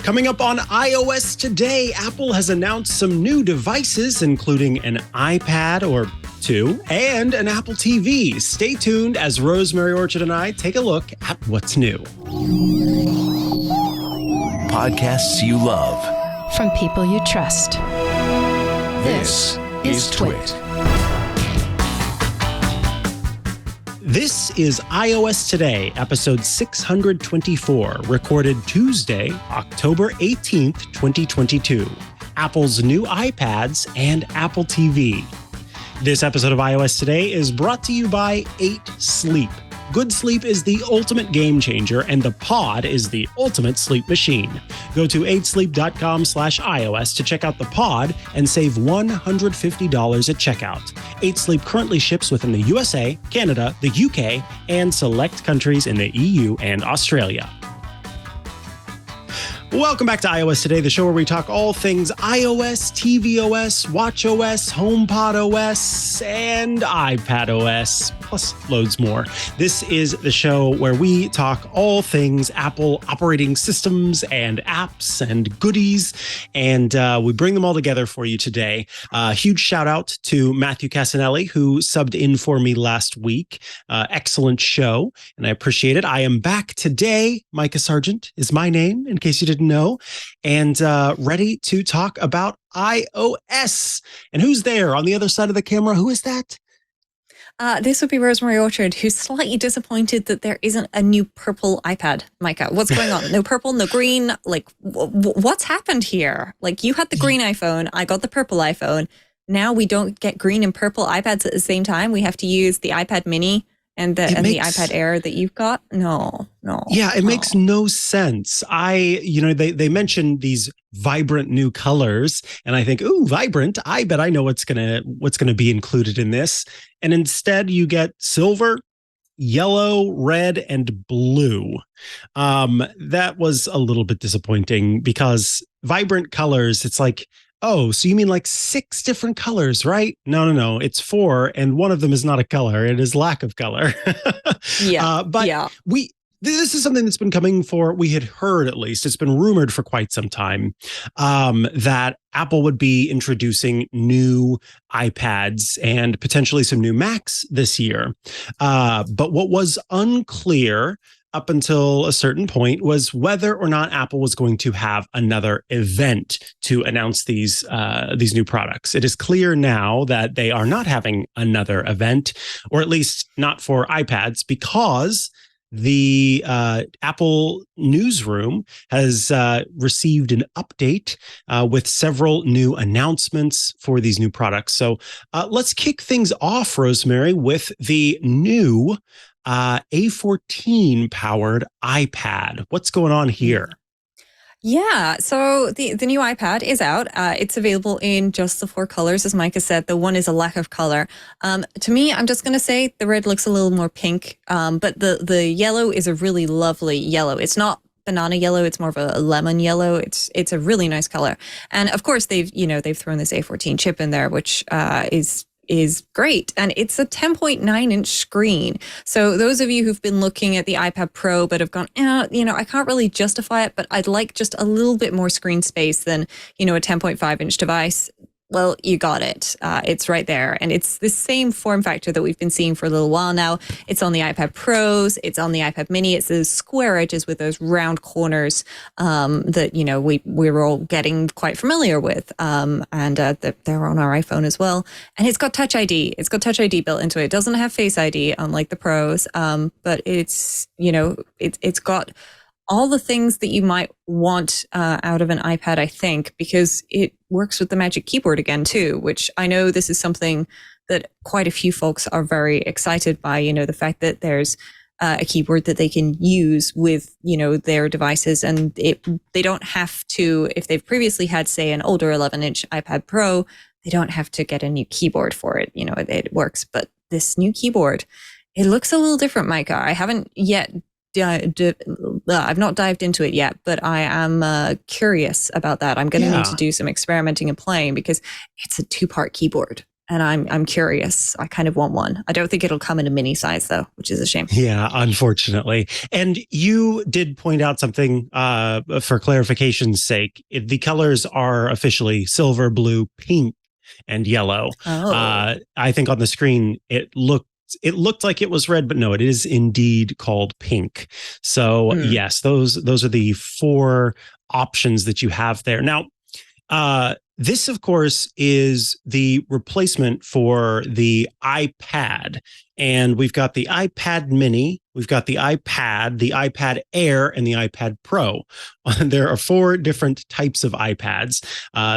Coming up on iOS today, Apple has announced some new devices, including an iPad or two and an Apple TV. Stay tuned as Rosemary Orchard and I take a look at what's new. Podcasts you love. From people you trust. This is Twit. This is iOS Today, episode 624, recorded Tuesday, October 18th, 2022. Apple's new iPads and Apple TV. This episode of iOS Today is brought to you by 8 Sleep. Good sleep is the ultimate game changer, and the pod is the ultimate sleep machine. Go to 8sleep.com/iOS to check out the pod and save $150 at checkout. 8 Sleep currently ships within the USA, Canada, the UK, and select countries in the EU and Australia. Welcome back to iOS Today, the show where we talk all things iOS, tvOS, watchOS, HomePodOS, and iPadOS, plus loads more. This is the show where we talk all things Apple operating systems and apps and goodies, and we bring them all together for you today. Huge shout out to Matthew Casanelli, who subbed in for me last week. Excellent show, and I appreciate it. I am back today. Mikah Sargent is my name, in case you didn't know, and ready to talk about iOS. And who's there on the other side of the camera? Who is that? This would be Rosemary Orchard, who's slightly disappointed that there isn't a new purple iPad. Mikah, what's going on? No purple, no green. Like, what's happened here? Like, you had the green iPhone, I got the purple iPhone. Now we don't get green and purple iPads at the same time. We have to use the iPad mini and the iPad Air that you've got. No. Yeah, it makes no sense. They mentioned these vibrant new colors, and I think, ooh, vibrant. I bet I know what's gonna be included in this. And instead, you get silver, yellow, red, and blue. That was a little bit disappointing because vibrant colors, it's like, oh, so you mean like 6 different colors, right? No. It's 4, and one of them is not a color. It is lack of color. This is something that's been coming for, we had heard at least, it's been rumored for quite some time, that Apple would be introducing new iPads and potentially some new Macs this year. But what was unclear up until a certain point was whether or not Apple was going to have another event to announce these new products. It is clear now that they are not having another event, or at least not for iPads, because the Apple newsroom has received an update with several new announcements for these new products. So let's kick things off, Rosemary, with the new A14 powered iPad. What's going on here? Yeah, so the new iPad is out. It's available in just the 4 colors, as Micah said. The one is a lack of color. To me, I'm just going to say the red looks a little more pink, but the yellow is a really lovely yellow. It's not banana yellow, it's more of a lemon yellow. It's a really nice color. And of course, they've thrown this A14 chip in there, which is great. And it's a 10.9 inch screen. So those of you who've been looking at the iPad Pro but have gone, I can't really justify it, but I'd like just a little bit more screen space than, a 10.5 inch device. Well, you got it. It's right there. And it's the same form factor that we've been seeing for a little while now. It's on the iPad Pros. It's on the iPad Mini. It's those square edges with those round corners that, we're all getting quite familiar with. And they're on our iPhone as well. And it's got Touch ID. It's got Touch ID built into it. It doesn't have Face ID, unlike the Pros. But it's got all the things that you might want out of an iPad, I think, because it works with the Magic Keyboard again, too, which I know this is something that quite a few folks are very excited by, the fact that there's a keyboard that they can use with, their devices. And they don't have to, if they've previously had, say, an older 11-inch iPad Pro, they don't have to get a new keyboard for it. It works. But this new keyboard, it looks a little different, Mikah. I haven't yet I've not dived into it yet, but I am curious about that. I'm going to need to do some experimenting and playing because it's a 2-part keyboard. and I'm curious. I kind of want one. I don't think it'll come in a mini size though, which is a shame. Yeah, unfortunately. And you did point out something for clarification's sake. The colors are officially silver, blue, pink, and yellow. Oh. I think on the screen it looked like it was red, but no, it is indeed called pink. So yes, those are the 4 options that you have there. Now, this, of course, is the replacement for the iPad. And we've got the iPad mini, we've got the iPad, the iPad Air, and the iPad Pro. There are 4 different types of iPads.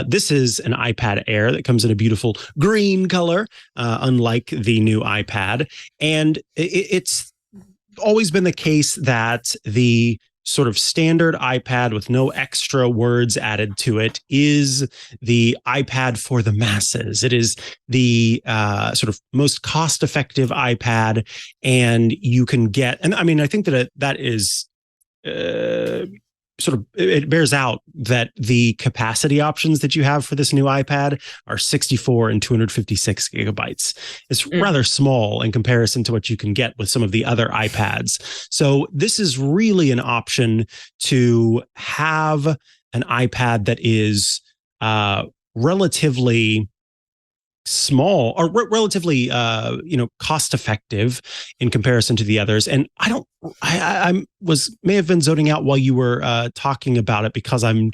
This is an iPad Air that comes in a beautiful green color, unlike the new iPad. And it's always been the case that the sort of standard iPad with no extra words added to it is the iPad for the masses. It is the sort of most cost-effective iPad, and you can get, and I mean, I think that that is sort of, it bears out that the capacity options that you have for this new iPad are 64 and 256 gigabytes. It's rather small in comparison to what you can get with some of the other iPads. So this is really an option to have an iPad that is relatively small or relatively cost effective in comparison to the others. And I may have been zoning out while you were talking about it, because I'm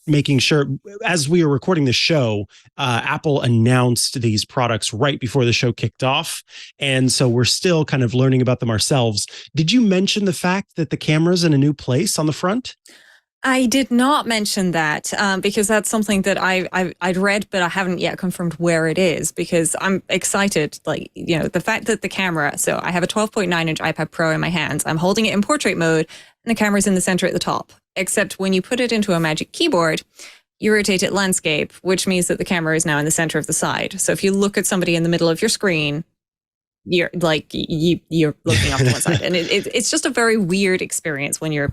making sure, as we were recording the show, Apple announced these products right before the show kicked off, and so we're still kind of learning about them ourselves. Did you mention the fact that the camera's in a new place on the front? I did not mention that because that's something that I'd read, but I haven't yet confirmed where it is, because I'm excited. Like, the fact that the camera, so I have a 12.9-inch iPad Pro in my hands. I'm holding it in portrait mode, and the camera's in the center at the top. Except when you put it into a Magic Keyboard, you rotate it landscape, which means that the camera is now in the center of the side. So if you look at somebody in the middle of your screen, you're looking off to one side, and it's just a very weird experience when you're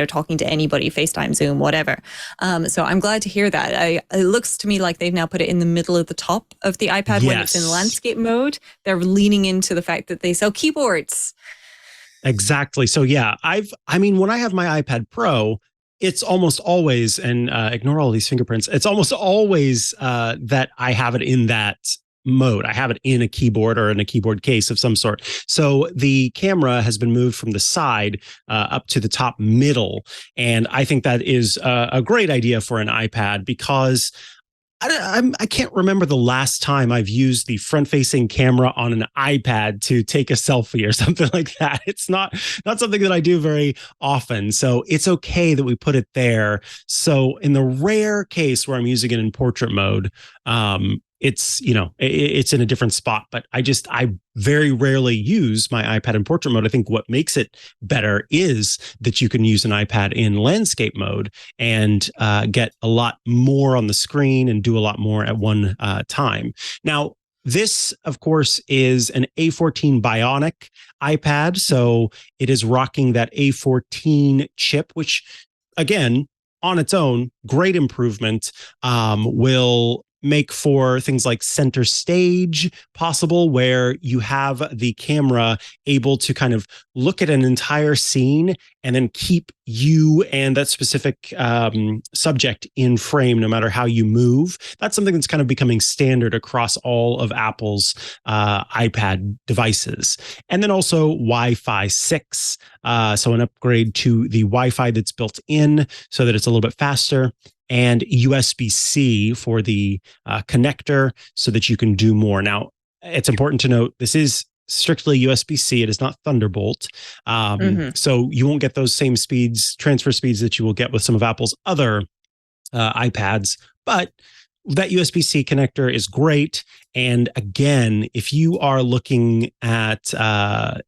talking to anybody, FaceTime, Zoom, whatever. So I'm glad to hear that. It looks to me like they've now put it in the middle of the top of the iPad. Yes. When it's in landscape mode. They're leaning into the fact that they sell keyboards. Exactly. So yeah, when I have my iPad Pro, it's almost always, and ignore all these fingerprints, it's almost always that I have it in that mode. I have it in a keyboard or in a keyboard case of some sort. So the camera has been moved from the side up to the top middle. And I think that is a great idea for an iPad, because I can't remember the last time I've used the front-facing camera on an iPad to take a selfie or something like that. It's not something that I do very often. So it's okay that we put it there. So in the rare case where I'm using it in portrait mode, it's in a different spot, but I very rarely use my iPad in portrait mode. I think what makes it better is that you can use an iPad in landscape mode and get a lot more on the screen and do a lot more at one time. Now, this, of course, is an A14 Bionic iPad. So it is rocking that A14 chip, which, again, on its own, great improvement, will make for things like center stage possible, where you have the camera able to kind of look at an entire scene and then keep you and that specific subject in frame no matter how you move. That's something that's kind of becoming standard across all of Apple's iPad devices. And then also Wi-Fi 6, so an upgrade to the Wi-Fi that's built in so that it's a little bit faster, and USB-C for the connector so that you can do more. Now, it's important to note, this is strictly USB-C. It is not Thunderbolt. So you won't get those same transfer speeds that you will get with some of Apple's other iPads. But that USB-C connector is great. And again, if you are looking at, I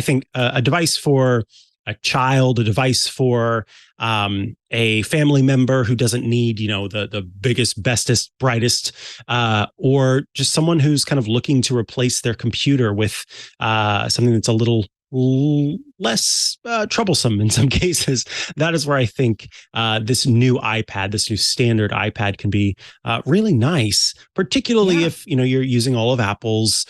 think, a device for a child, a device for a family member who doesn't need, the biggest, bestest, brightest, or just someone who's kind of looking to replace their computer with something that's a little less troublesome in some cases. That is where I think this new iPad, this new standard iPad, can be really nice, particularly if you're using all of Apple's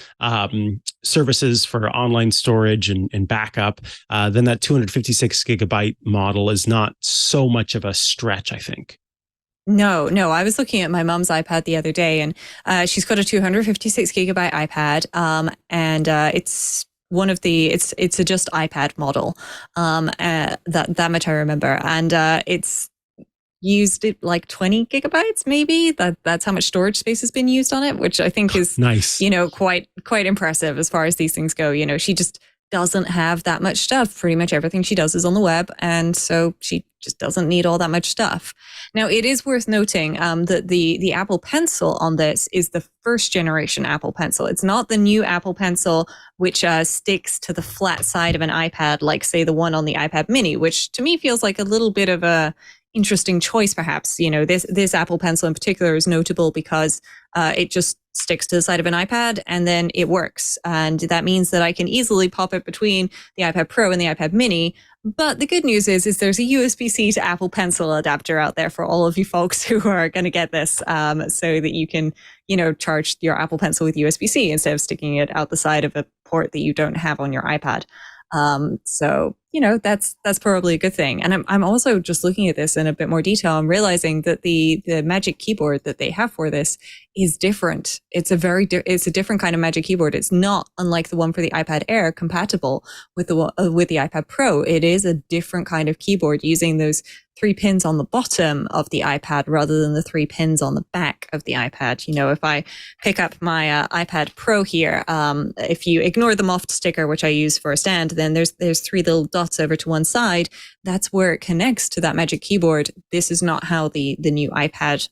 services for online storage and backup. Then that 256 gigabyte model is not so much of a stretch, I think. No. I was looking at my mom's iPad the other day, and she's got a 256 gigabyte iPad, and it's one of the it's a just iPad model, that much I remember, and it's used it like 20 gigabytes, maybe. That's how much storage space has been used on it, which I think is nice. Quite impressive as far as these things go. She just doesn't have that much stuff. Pretty much everything she does is on the web, and so she just doesn't need all that much stuff. Now, it is worth noting that the Apple Pencil on this is the first generation Apple Pencil. It's not the new Apple Pencil, which sticks to the flat side of an iPad, like, say, the one on the iPad mini, which to me feels like a little bit of a interesting choice, perhaps. This Apple Pencil in particular is notable because it just sticks to the side of an iPad and then it works. And that means that I can easily pop it between the iPad Pro and the iPad mini. But the good news is there's a USB-C to Apple Pencil adapter out there for all of you folks who are going to get this, so that you can, charge your Apple Pencil with USB-C instead of sticking it out the side of a port that you don't have on your iPad. So that's probably a good thing. And I'm also just looking at this in a bit more detail. I'm realizing that the Magic Keyboard that they have for this is different. It's a different kind of Magic Keyboard. It's not unlike the one for the iPad Air, compatible with the iPad Pro. It is a different kind of keyboard using those 3 pins on the bottom of the iPad rather than the 3 pins on the back of the iPad. If I pick up my iPad Pro here, if you ignore the moft sticker, which I use for a stand, then there's 3 little dots over to one side. That's where it connects to that Magic Keyboard. This is not how the new iPad,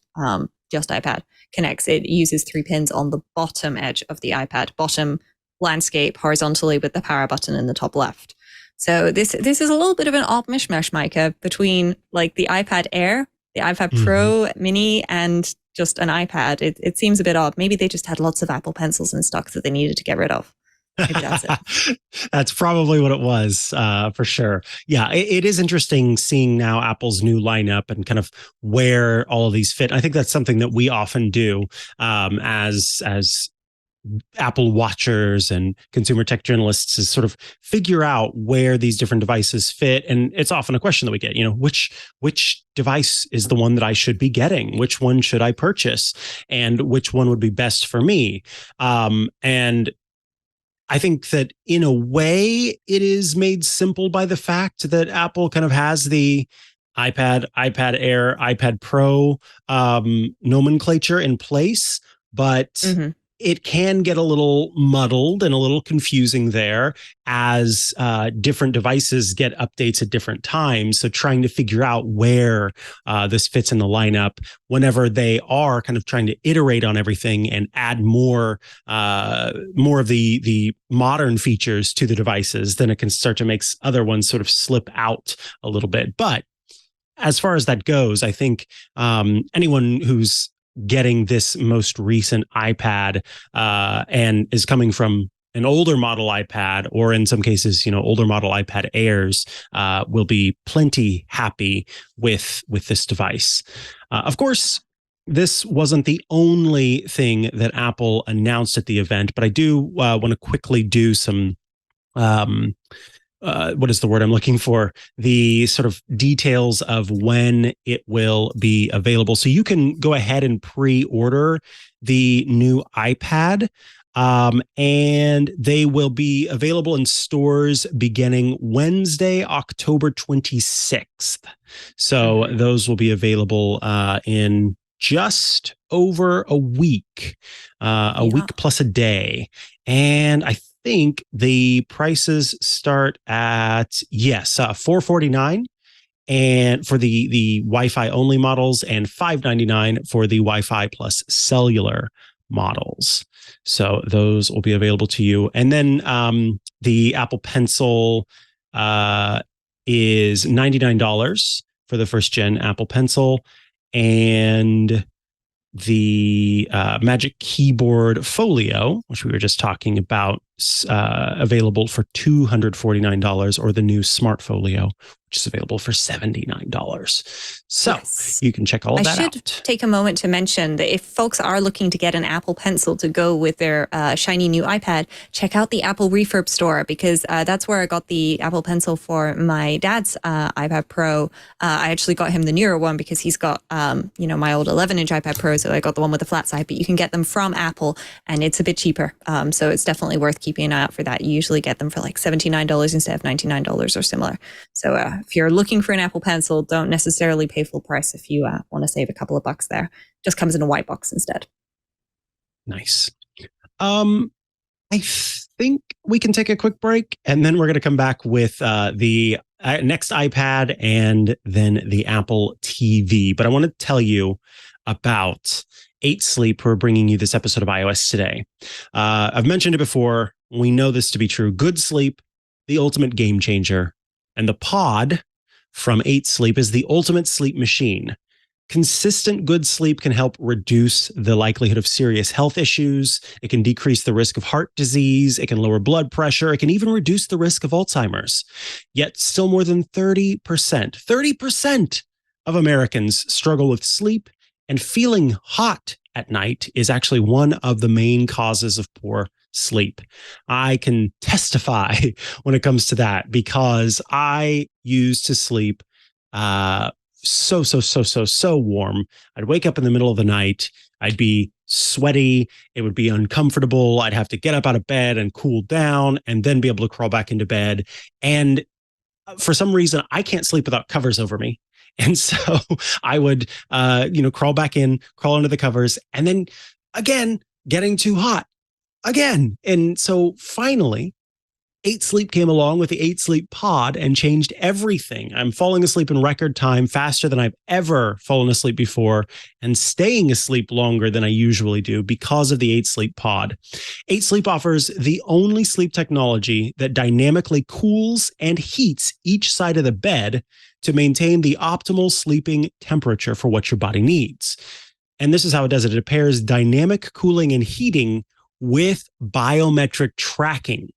just iPad, connects. It uses 3 pins on the bottom edge of the iPad, bottom landscape horizontally with the power button in the top left. So this is a little bit of an odd mishmash, Mikah, between like the iPad Air, the iPad Pro Mini, and just an iPad. It seems a bit odd. Maybe they just had lots of Apple Pencils in stock that they needed to get rid of. Maybe that's it. That's probably what it was, for sure. Yeah, it is interesting seeing now Apple's new lineup and kind of where all of these fit. I think that's something that we often do as Apple watchers and consumer tech journalists, is sort of figure out where these different devices fit. And it's often a question that we get, which device is the one that I should be getting? Which one should I purchase? And which one would be best for me? And I think that in a way it is made simple by the fact that Apple kind of has the iPad, iPad Air, iPad Pro nomenclature in place, but it can get a little muddled and a little confusing there as different devices get updates at different times. So trying to figure out where this fits in the lineup whenever they are kind of trying to iterate on everything and add more of the modern features to the devices, then it can start to make other ones sort of slip out a little bit. But as far as that goes, I think anyone who's getting this most recent iPad and is coming from an older model iPad, or in some cases, older model iPad Airs, will be plenty happy with this device. Of course, this wasn't the only thing that Apple announced at the event, but I do want to quickly do some what is the word I'm looking for? The sort of details of when it will be available. So you can go ahead and pre-order the new iPad, and they will be available in stores beginning Wednesday, October 26th. So those will be available in just over a week, week plus a day. And I think the prices start at $449 and for the Wi-Fi only models, and $599 for the Wi-Fi plus cellular models. So those will be available to you. And then the Apple Pencil is $99 for the first gen Apple Pencil, and the Magic Keyboard Folio, which we were just talking about, available for $249, or the new Smart Folio, which is available for $79. So you can check all of that out. I should take a moment to mention that if folks are looking to get an Apple Pencil to go with their shiny new iPad, check out the Apple Refurb store, because that's where I got the Apple Pencil for my dad's iPad Pro. I actually got him the newer one because he's got, my old 11-inch iPad Pro, so I got the one with the flat side, but you can get them from Apple and it's a bit cheaper. So it's definitely worth keeping an eye out for that. You usually get them for like $79 instead of $99 or similar. So if you're looking for an Apple Pencil, don't necessarily pay full price if you want to save a couple of bucks there. Just comes in a white box instead. Nice. I think we can take a quick break, and then we're going to come back with the next iPad and then the Apple TV. But I want to tell you about 8 Sleep, who are bringing you this episode of iOS Today. I've mentioned it before. We know this to be true. Good sleep, the ultimate game changer. And the pod from 8 Sleep is the ultimate sleep machine. Consistent good sleep can help reduce the likelihood of serious health issues. It can decrease the risk of heart disease. It can lower blood pressure. It can even reduce the risk of Alzheimer's. Yet still more than 30% of Americans struggle with sleep, and feeling hot at night is actually one of the main causes of poor sleep. I can testify when it comes to that, because I used to sleep so warm. I'd wake up in the middle of the night. I'd be sweaty. It would be uncomfortable. I'd have to get up out of bed and cool down and then be able to crawl back into bed. And for some reason, I can't sleep without covers over me. And so I would, crawl back in, crawl under the covers, and then again, getting too hot again. And so finally, 8 Sleep came along with the 8 Sleep pod and changed everything. I'm falling asleep in record time, faster than I've ever fallen asleep before, and staying asleep longer than I usually do because of the 8 Sleep pod. 8 Sleep offers the only sleep technology that dynamically cools and heats each side of the bed to maintain the optimal sleeping temperature for what your body needs. And this is how it does it. It pairs dynamic cooling and heating with biometric tracking.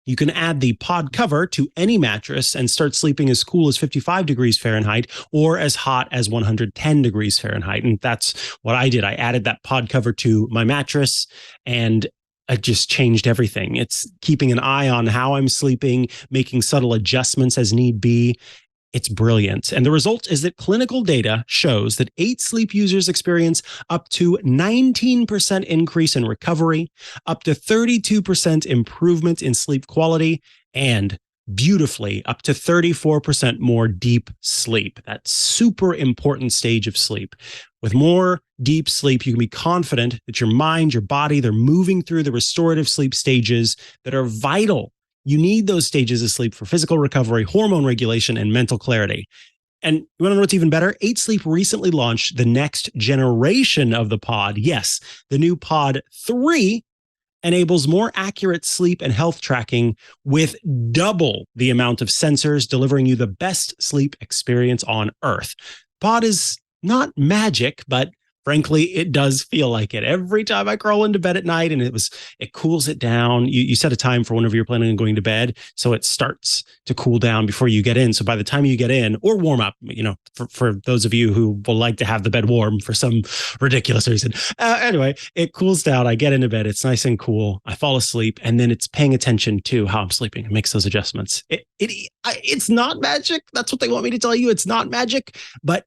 You can add the pod cover to any mattress and start sleeping as cool as 55 degrees Fahrenheit or as hot as 110 degrees Fahrenheit. And that's what I did. I added that pod cover to my mattress, and it just changed everything. It's keeping an eye on how I'm sleeping, making subtle adjustments as need be. It's brilliant. And the result is that clinical data shows that 8 Sleep users experience up to 19% increase in recovery, up to 32% improvement in sleep quality, and beautifully up to 34% more deep sleep. That super important stage of sleep. With more deep sleep, you can be confident that your mind, your body, they're moving through the restorative sleep stages that are vital. You need those stages of sleep for physical recovery, hormone regulation, and mental clarity. And you want to know what's even better? 8 Sleep recently launched the next generation of the pod. Yes, the new Pod 3 enables more accurate sleep and health tracking with double the amount of sensors, delivering you the best sleep experience on Earth. Pod is not magic, but frankly, it does feel like it. Every time I crawl into bed at night, and it cools it down. You set a time for whenever you're planning on going to bed, so it starts to cool down before you get in. So by the time you get in, or warm up, for those of you who will like to have the bed warm for some ridiculous reason. Anyway, it cools down. I get into bed. It's nice and cool. I fall asleep, and then it's paying attention to how I'm sleeping. It makes those adjustments. It's not magic. That's what they want me to tell you. It's not magic, but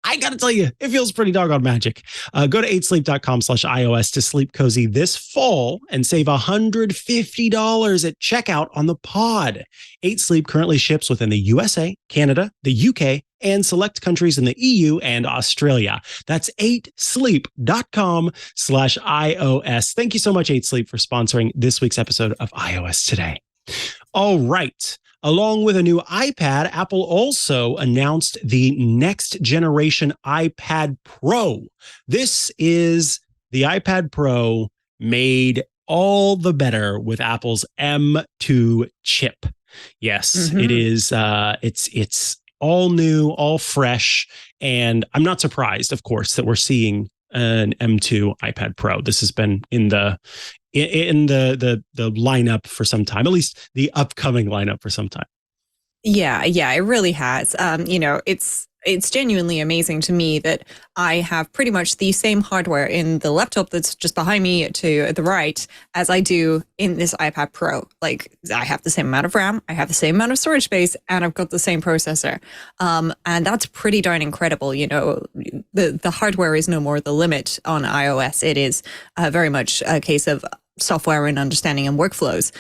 I got to tell you, it feels pretty doggone magic. Go to 8sleep.com/iOS to sleep cozy this fall and save $150 at checkout on the pod. 8 Sleep currently ships within the USA, Canada, the UK, and select countries in the EU and Australia. That's 8sleep.com/iOS. Thank you so much, 8 Sleep, for sponsoring this week's episode of iOS Today. All right. Along with a new iPad, Apple also announced the next generation iPad Pro. This is the iPad Pro made all the better with Apple's M2 chip. Yes, It is. It's all new, all fresh. And I'm not surprised, of course, that we're seeing an M2 iPad Pro. This has been in the lineup for some time, at least the upcoming lineup for some time. Yeah, it really has. It's genuinely amazing to me that I have pretty much the same hardware in the laptop that's just behind me to the right as I do in this iPad Pro. Like, I have the same amount of RAM, I have the same amount of storage space, and I've got the same processor. And that's pretty darn incredible. You know, the hardware is no more the limit on iOS. It is very much a case of software and understanding and workflows,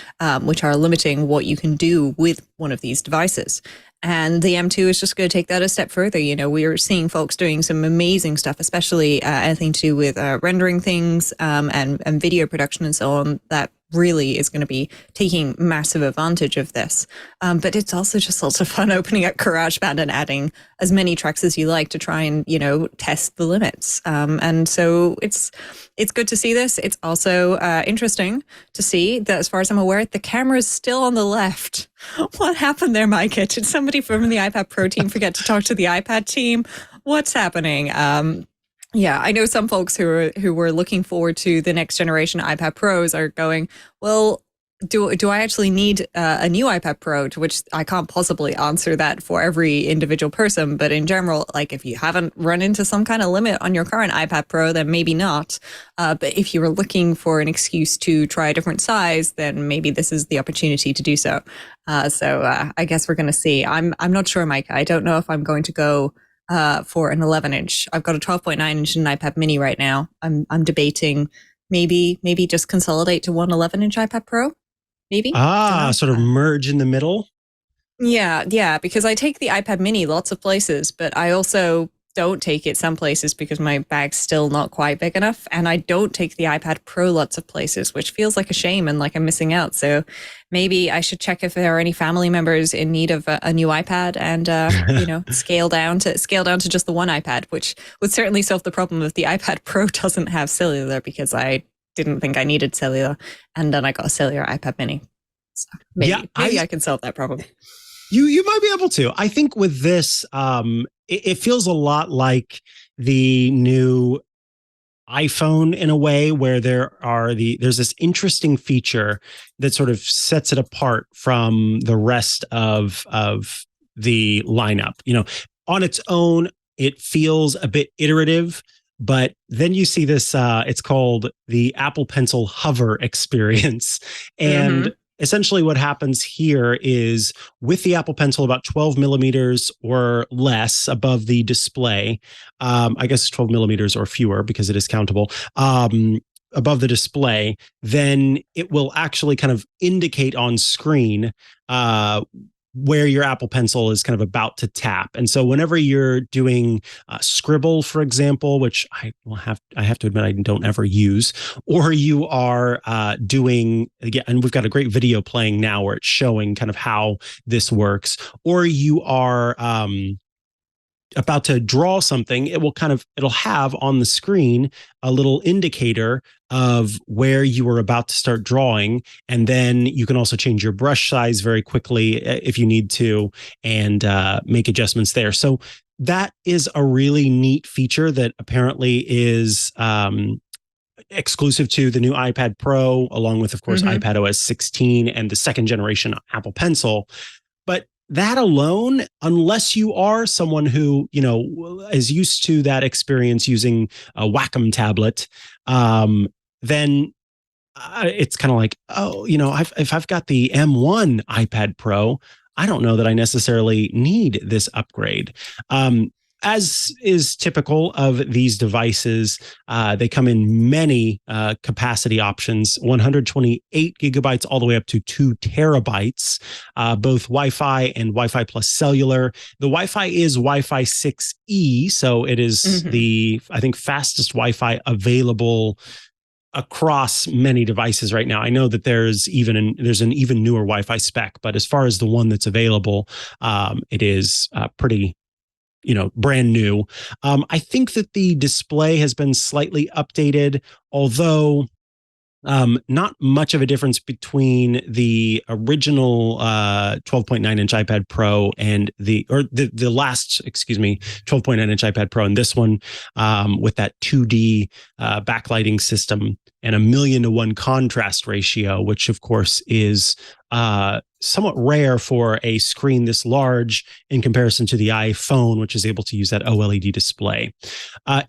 which are limiting what you can do with one of these devices. And the M2 is just going to take that a step further. You know, we are seeing folks doing some amazing stuff, especially anything to do with rendering things and video production and so on, that really is going to be taking massive advantage of this. But it's also just lots of fun opening up GarageBand and adding as many tracks as you like to try and, you know, test the limits. And so it's good to see this. It's also interesting to see that, as far as I'm aware, the camera is still on the left. What happened there, Mikah? Did somebody from the iPad Pro team forget to talk to the iPad team? What's happening? Yeah, I know some folks who were looking forward to the next generation iPad Pros are going, well, do I actually need a new iPad Pro? To which I can't possibly answer that for every individual person. But in general, like, if you haven't run into some kind of limit on your current iPad Pro, then maybe not. But if you were looking for an excuse to try a different size, then maybe this is the opportunity to do so. So I guess we're going to see. I'm not sure, Micah. I don't know if I'm going to go for an 11-inch. I've got a 12.9-inch and an iPad mini right now. I'm debating maybe just consolidate to one 11-inch iPad Pro. Maybe. Sort of merge in the middle. Yeah, because I take the iPad mini lots of places, but I also don't take it some places because my bag's still not quite big enough. And I don't take the iPad Pro lots of places, which feels like a shame and like I'm missing out. So maybe I should check if there are any family members in need of a new iPad and, scale down to just the one iPad, which would certainly solve the problem if the iPad Pro doesn't have cellular, because I didn't think I needed cellular. And then I got a cellular iPad mini. So maybe I can solve that problem. You might be able to. I think with this, it feels a lot like the new iPhone in a way, where there's this interesting feature that sort of sets it apart from the rest of the lineup. You know, on its own, it feels a bit iterative. But then you see this, it's called the Apple Pencil Hover experience. And essentially what happens here is, with the Apple Pencil about 12 millimeters or less above the display, I guess 12 millimeters or fewer because it is countable, above the display, then it will actually kind of indicate on screen where your Apple Pencil is kind of about to tap. And so whenever you're doing Scribble, for example, which I have to admit I don't ever use, or you are doing, again, and we've got a great video playing now where it's showing kind of how this works, or you are about to draw something, it'll have on the screen a little indicator of where you are about to start drawing. And then you can also change your brush size very quickly if you need to, and make adjustments there. So that is a really neat feature that apparently is exclusive to the new iPad Pro, along with, of course, iPadOS 16 and the second generation Apple Pencil. But that alone, unless you are someone who, you know, is used to that experience using a Wacom tablet, then it's kind of like, oh, you know, if I've got the M1 iPad Pro, I don't know that I necessarily need this upgrade. As is typical of these devices, they come in many capacity options, 128 gigabytes all the way up to 2 terabytes, both Wi-Fi and Wi-Fi plus cellular. The Wi-Fi is Wi-Fi 6E, so it is the, I think, fastest Wi-Fi available across many devices right now. I know that there's an even newer Wi-Fi spec, but as far as the one that's available, it is pretty, brand new. I think that the display has been slightly updated, although Not much of a difference between the original 12.9-inch iPad Pro and the last, 12.9-inch iPad Pro and this one, with that 2D backlighting system and a 1,000,000-to-1 contrast ratio, which of course is somewhat rare for a screen this large in comparison to the iPhone, which is able to use that OLED display.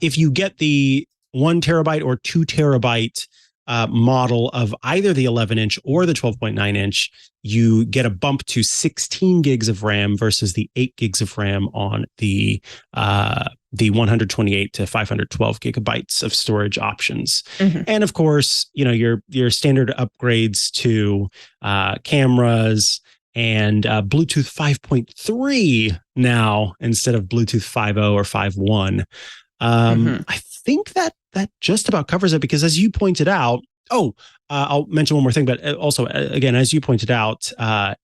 If you get the 1 terabyte or 2 terabyte model of either the 11-inch or the 12.9-inch, you get a bump to 16 gigs of RAM versus the 8 gigs of RAM on the 128 to 512 gigabytes of storage options. Mm-hmm. And of course, your standard upgrades to cameras and Bluetooth 5.3 now instead of Bluetooth 5.0 or 5.1. I think that just about covers it, because as you pointed out, I'll mention one more thing, but also, again, as you pointed out,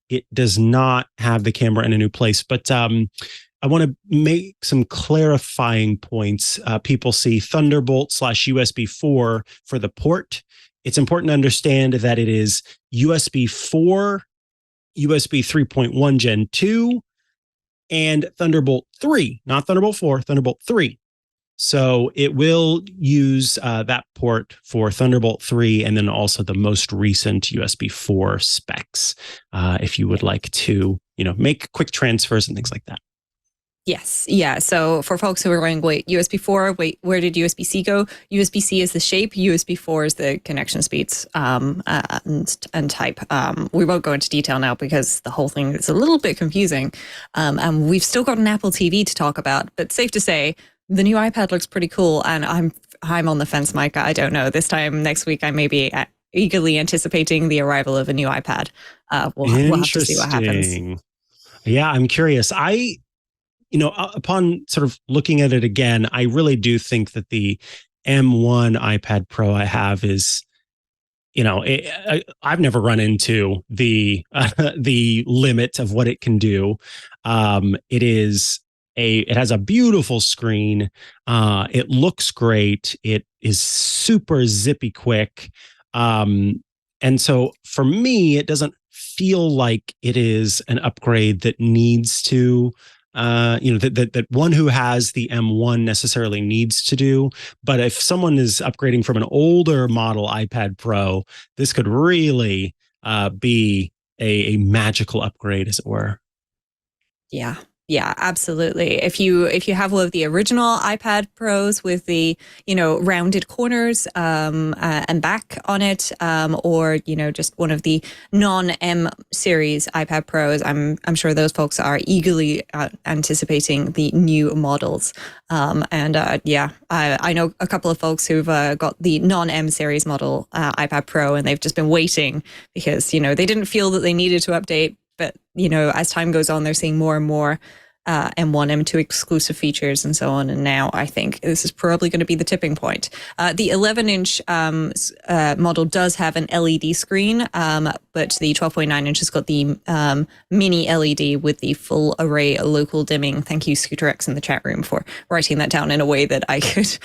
it does not have the camera in a new place. But I want to make some clarifying points. People see Thunderbolt/USB 4 for the port. It's important to understand that it is USB 4, USB 3.1 Gen 2, and Thunderbolt 3, not Thunderbolt 4, Thunderbolt 3. So it will use that port for Thunderbolt 3 and then also the most recent USB 4 specs, if you would like to, make quick transfers and things like that. Yes. Yeah. So for folks who are going, wait, USB 4, where did USB-C go? USB-C is the shape, USB 4 is the connection speeds and type. We won't go into detail now because the whole thing is a little bit confusing. And we've still got an Apple TV to talk about, but safe to say, the new iPad looks pretty cool, and I'm on the fence, Mikah. I don't know. This time next week, I may be eagerly anticipating the arrival of a new iPad. We'll have to see what happens. Yeah, I'm curious. Upon sort of looking at it again, I really do think that the M1 iPad Pro I have is, I've never run into the limit of what it can do. It has a beautiful screen. It looks great. It is super zippy quick. And so for me, it doesn't feel like it is an upgrade that needs to, that one who has the M1 necessarily needs to do. But if someone is upgrading from an older model iPad Pro, this could really be a magical upgrade, as it were. Yeah. Yeah, absolutely. If you have one of the original iPad Pros with the, rounded corners and back on it, or, just one of the non-M series iPad Pros, I'm sure those folks are eagerly anticipating the new models. I know a couple of folks who've got the non-M series model iPad Pro, and they've just been waiting because, they didn't feel that they needed to update. But, as time goes on, they're seeing more and more M1, M2 exclusive features and so on. And now I think this is probably going to be the tipping point. The 11-inch model does have an LED screen, but the 12.9-inch has got the mini LED with the full array local dimming. Thank you, ScooterX, in the chat room for writing that down in a way that I could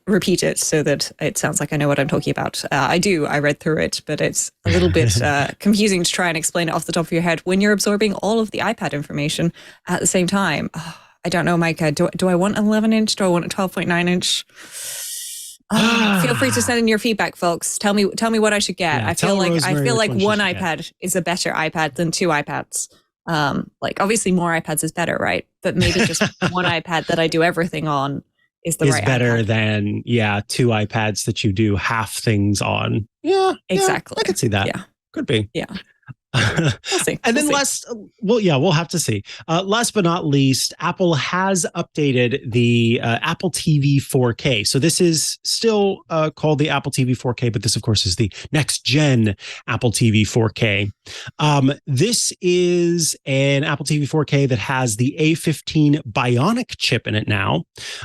repeat it so that it sounds like I know what I'm talking about. I do. I read through it, but it's a little bit confusing to try and explain it off the top of your head when you're absorbing all of the iPad information at the same time. I don't know, Mikah. Do I want an 11-inch? Do I want a 12.9-inch? Feel free to send in your feedback, folks. Tell me what I should get. I feel like one iPad is a better iPad than two iPads. Obviously more iPads is better, right? But maybe just one iPad that I do everything on is better iPad. Than two iPads that you do half things on. Yeah, exactly. I could see that. Yeah, could be. Yeah. We'll see. And then we'll have to see. Last but not least, Apple has updated the Apple TV 4K. So this is still called the Apple TV 4K, but this, of course, is the next gen Apple TV 4K. This is an Apple TV 4K that has the A15 Bionic chip in it now,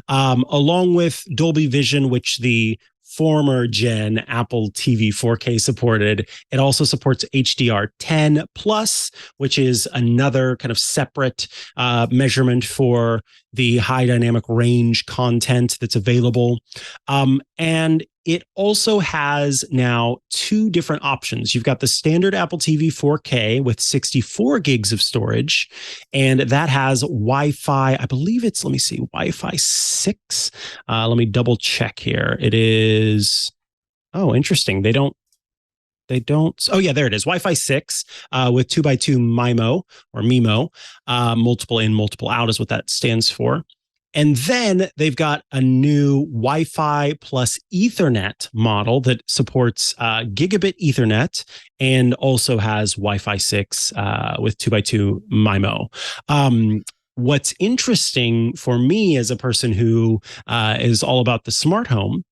along with Dolby Vision, which the former gen Apple TV 4K supported. It also supports HDR10 plus, which is another kind of separate measurement for the high dynamic range content that's available. And it also has now two different options. You've got the standard Apple TV 4K with 64 gigs of storage, and that has Wi-Fi. I believe it's, let me see, Wi-Fi 6. Let me double check here. It is, oh, interesting. They don't, oh yeah, there it is. Wi-Fi 6 with 2x2 MIMO, multiple in, multiple out is what that stands for. And then they've got a new Wi-Fi plus Ethernet model that supports gigabit Ethernet and also has Wi-Fi 6 with 2x2 MIMO. What's interesting for me as a person who is all about the smart home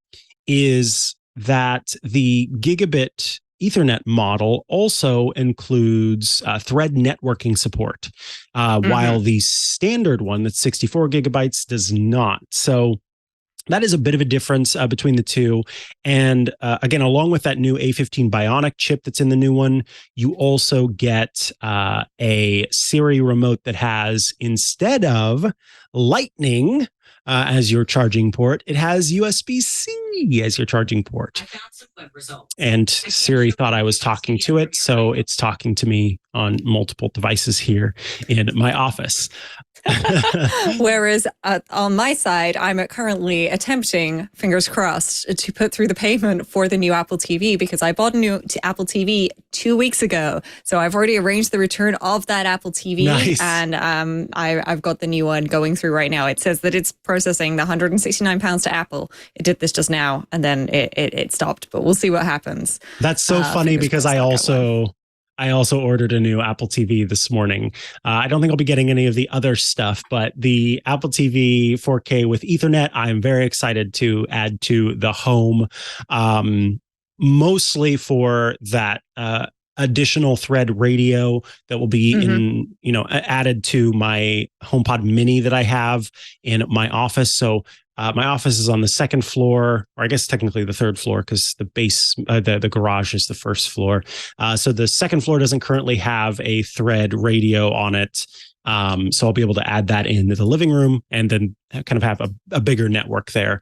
is that the gigabit Ethernet model also includes thread networking support, while the standard one that's 64 gigabytes does not. So that is a bit of a difference between the two. And again, along with that new A15 Bionic chip that's in the new one, you also get a Siri remote that has, instead of Lightning as your charging port, it has USB-C as your charging port. I found some web results. And Siri thought I was talking to it, so it's talking to me on multiple devices here in my office. Whereas on my side, I'm currently attempting, fingers crossed, to put through the payment for the new Apple TV because I bought a new Apple TV 2 weeks ago. So I've already arranged the return of that Apple TV. Nice. And I've got the new one going through right now. It says that it's processing the £169 to Apple. It did this just now and then it stopped, but we'll see what happens. That's so funny because I also ordered a new Apple TV this morning. I don't think I'll be getting any of the other stuff, but the Apple TV 4K with Ethernet, I'm very excited to add to the home, mostly for that additional thread radio that will be added to my HomePod Mini that I have in my office. So my office is on the second floor, or I guess technically the third floor, because the base, the garage is the first floor. So the second floor doesn't currently have a thread radio on it. So I'll be able to add that into the living room and then kind of have a bigger network there.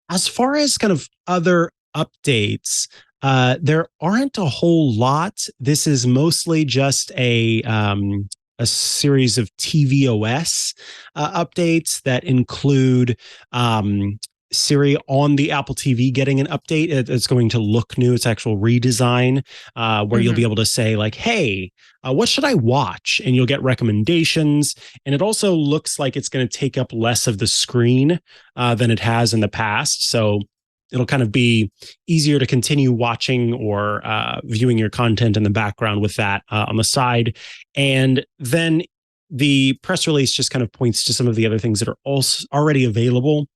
As far as kind of other updates, there aren't a whole lot. This is mostly just a series of tvOS updates that include Siri on the Apple TV getting an update. It's going to look new. It's actual redesign where you'll be able to say like, hey, what should I watch? And you'll get recommendations. And it also looks like it's going to take up less of the screen than it has in the past. So it'll kind of be easier to continue watching or viewing your content in the background with that on the side. And then the press release just kind of points to some of the other things that are also already available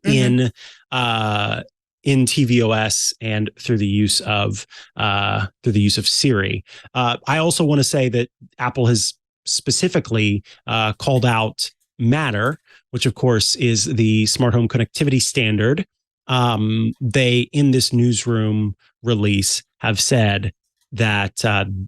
in tvOS and through the use of Siri. I also want to say that Apple has specifically called out Matter, which of course is the smart home connectivity standard. They, in this newsroom release, have said that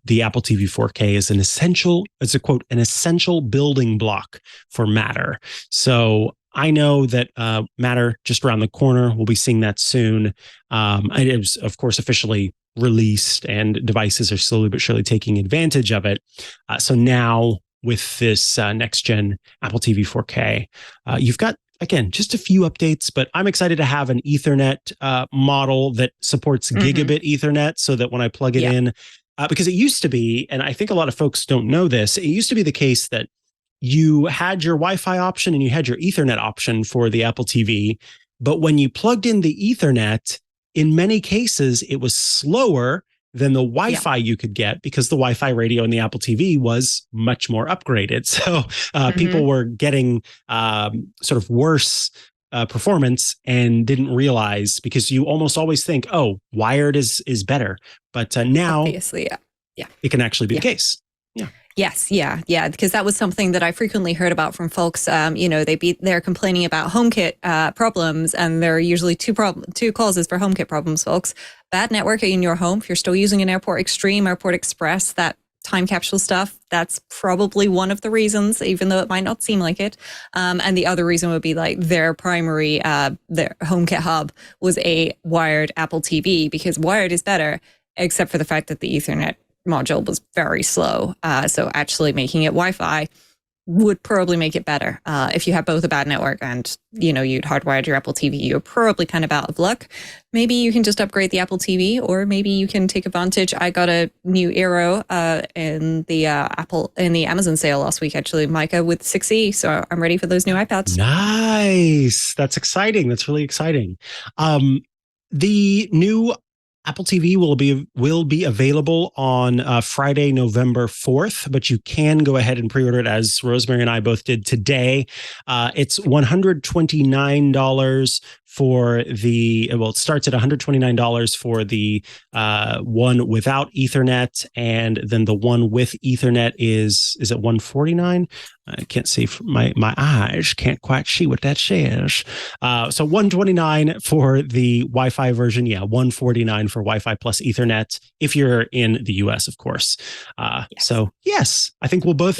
the Apple TV 4K is it's a quote, an essential building block for Matter. So I know that Matter just around the corner. We'll be seeing that soon. It was, of course, officially released and devices are slowly but surely taking advantage of it. So now with this next gen Apple TV 4K, you've got, again, just a few updates, but I'm excited to have an Ethernet model that supports gigabit Ethernet so that when I plug it in, because it used to be, and I think a lot of folks don't know this, it used to be the case that you had your Wi-Fi option and you had your Ethernet option for the Apple TV. But when you plugged in the Ethernet, in many cases, it was slower than the Wi-Fi you could get because the Wi-Fi radio in the Apple TV was much more upgraded. So people were getting sort of worse performance and didn't realize, because you almost always think, oh, wired is better. But now obviously, it can actually be the case. Yeah. Yes, because that was something that I frequently heard about from folks. They're complaining about HomeKit problems, and there are usually two causes for HomeKit problems, folks. Bad network in your home. If you're still using an Airport Extreme, Airport Express, that time capsule stuff. That's probably one of the reasons, even though it might not seem like it. And the other reason would be like their primary, their HomeKit hub was a wired Apple TV, because wired is better, except for the fact that the Ethernet module was very slow. So actually making it Wi-Fi would probably make it better. If you have both a bad network and, you'd hardwired your Apple TV, you're probably kind of out of luck. Maybe you can just upgrade the Apple TV, or maybe you can take advantage. I got a new Aero in the Amazon sale last week, actually, Mikah, with 6E. So I'm ready for those new iPads. Nice. That's exciting. That's really exciting. The new Apple TV will be available on Friday, November 4th, but you can go ahead and pre-order it, as Rosemary and I both did today. It's $129 for it starts at $129 for the one without Ethernet, and then the one with Ethernet is it $149? I can't see, my eyes can't quite see what that says. So $129 for the Wi-Fi version. Yeah, $149 for Wi-Fi plus Ethernet if you're in the US, of course. Yes. So yes, I think we'll both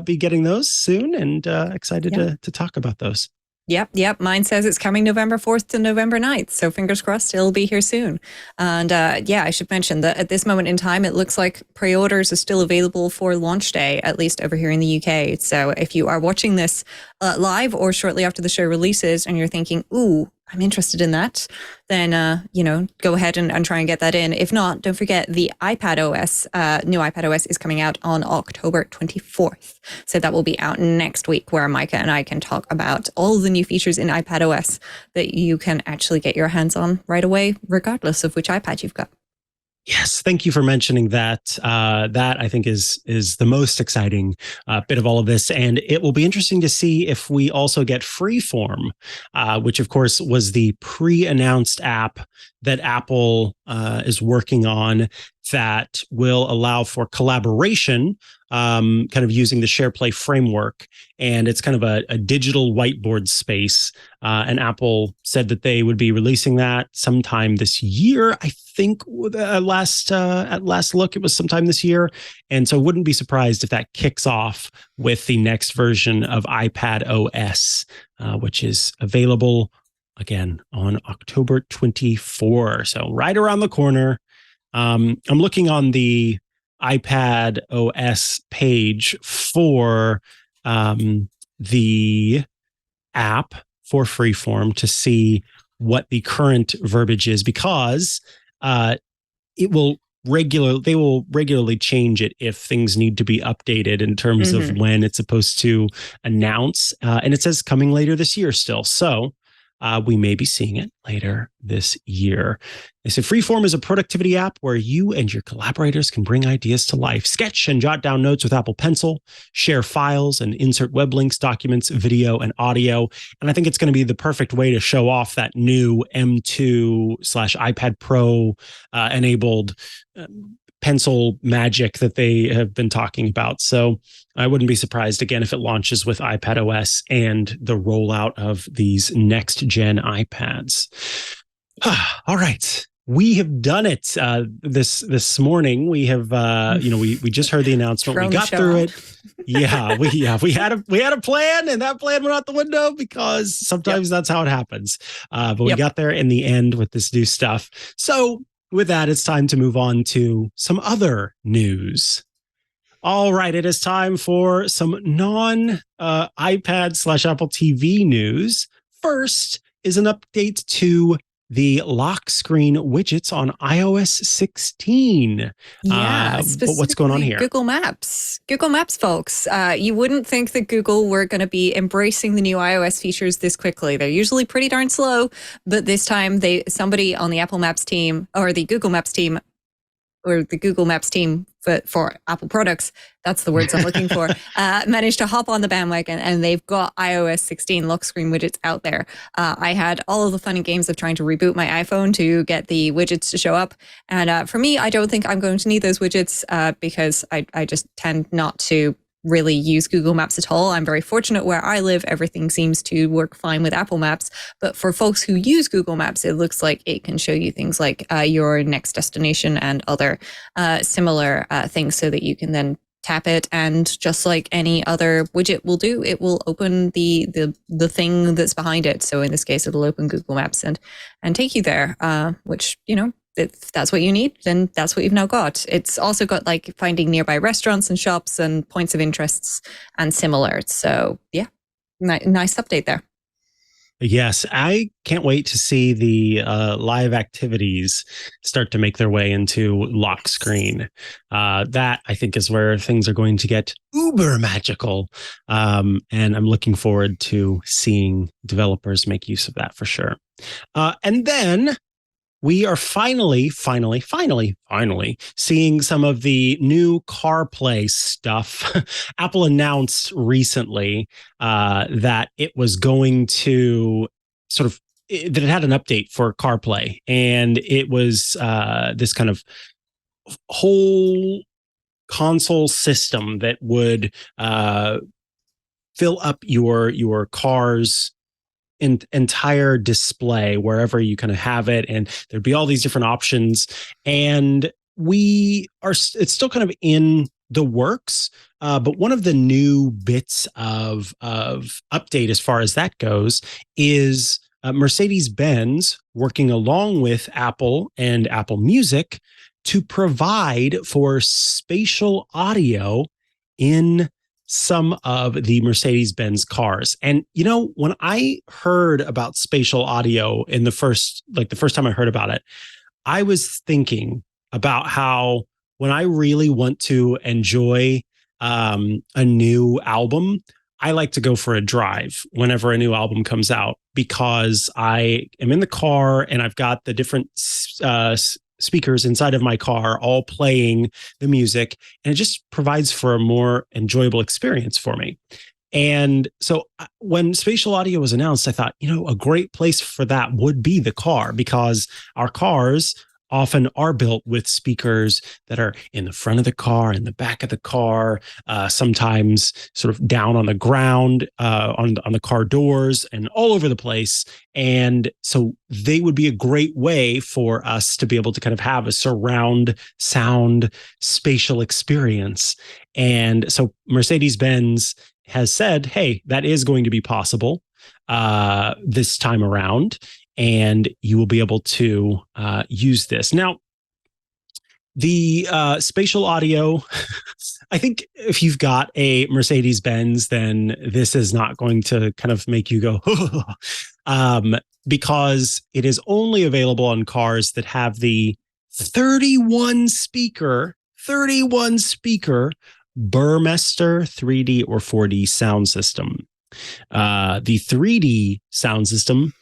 be getting those soon, and excited to talk about those. Yep. Mine says it's coming November 4th to November 9th. So fingers crossed it'll be here soon. And I should mention that at this moment in time, it looks like pre-orders are still available for launch day, at least over here in the UK. So if you are watching this live or shortly after the show releases and you're thinking, ooh, I'm interested in that, then, go ahead and try and get that in. If not, don't forget the iPadOS, new iPadOS is coming out on October 24th. So that will be out next week, where Mikah and I can talk about all the new features in iPadOS that you can actually get your hands on right away, regardless of which iPad you've got. Yes, thank you for mentioning that. That I think is the most exciting bit of all of this, and it will be interesting to see if we also get Freeform, which of course was the pre-announced app that Apple is working on that will allow for collaboration, kind of using the SharePlay framework. And it's kind of a digital whiteboard space. And Apple said that they would be releasing that sometime this year. I think at last look, it was sometime this year. And so I wouldn't be surprised if that kicks off with the next version of iPadOS, which is available again on October 24. So right around the corner. I'm looking on the iPadOS page for the app for Freeform to see what the current verbiage is, because they will regularly change it if things need to be updated in terms of when it's supposed to announce. And it says coming later this year still. So we may be seeing it later this year. They said Freeform is a productivity app where you and your collaborators can bring ideas to life, sketch and jot down notes with Apple Pencil, share files and insert web links, documents, video, and audio. And I think it's going to be the perfect way to show off that new M2/iPad Pro enabled pencil magic that they have been talking about. So I wouldn't be surprised again if it launches with iPadOS and the rollout of these next gen iPads. All right. We have done it this morning. We have we just heard the announcement. We got through it. Yeah, we had a plan, and that plan went out the window because sometimes that's how it happens. But we got there in the end with this new stuff. So with that, it's time to move on to some other news. All right, it is time for some non-iPad/Apple TV news. First is an update to the lock screen widgets on iOS 16. Yeah, what's going on here? Google Maps, folks. You wouldn't think that Google were going to be embracing the new iOS features this quickly. They're usually pretty darn slow, but this time somebody on the Apple Maps team or the Google Maps team for Apple products, that's the words I'm looking for, managed to hop on the bandwagon, and they've got iOS 16 lock screen widgets out there. I had all of the fun and games of trying to reboot my iPhone to get the widgets to show up. And for me, I don't think I'm going to need those widgets because I just tend not to really use Google Maps at all. I'm very fortunate where I live. Everything seems to work fine with Apple Maps. But for folks who use Google Maps, it looks like it can show you things like your next destination and other similar things, so that you can then tap it, and just like any other widget will do, it will open the thing that's behind it. So in this case, it'll open Google Maps and take you there, which, if that's what you need, then that's what you've now got. It's also got like finding nearby restaurants and shops and points of interests and similar. So yeah, nice update there. Yes, I can't wait to see the live activities start to make their way into lock screen. That, I think, is where things are going to get uber magical. And I'm looking forward to seeing developers make use of that for sure. And then we are finally seeing some of the new CarPlay stuff. Apple announced recently that it was going to that it had an update for CarPlay, and it was this kind of whole console system that would fill up your car's entire display wherever you kind of have it, and there'd be all these different options. And it's still kind of in the works, but one of the new bits of update as far as that goes is Mercedes-Benz working along with Apple and Apple Music to provide for spatial audio in some of the Mercedes-Benz cars. And, when I heard about spatial audio the first time I heard about it, I was thinking about how when I really want to enjoy a new album, I like to go for a drive whenever a new album comes out, because I am in the car and I've got the different speakers inside of my car all playing the music, and it just provides for a more enjoyable experience for me. And so when spatial audio was announced, I thought, a great place for that would be the car, because our cars often are built with speakers that are in the front of the car, in the back of the car, sometimes sort of down on the ground, on the car doors, and all over the place. And so they would be a great way for us to be able to kind of have a surround sound spatial experience. And so Mercedes-Benz has said, hey, that is going to be possible this time around, and you will be able to use this. Now, the spatial audio, I think if you've got a Mercedes-Benz, then this is not going to kind of make you go, because it is only available on cars that have the 31 speaker Burmester 3D or 4D sound system. The 3D sound system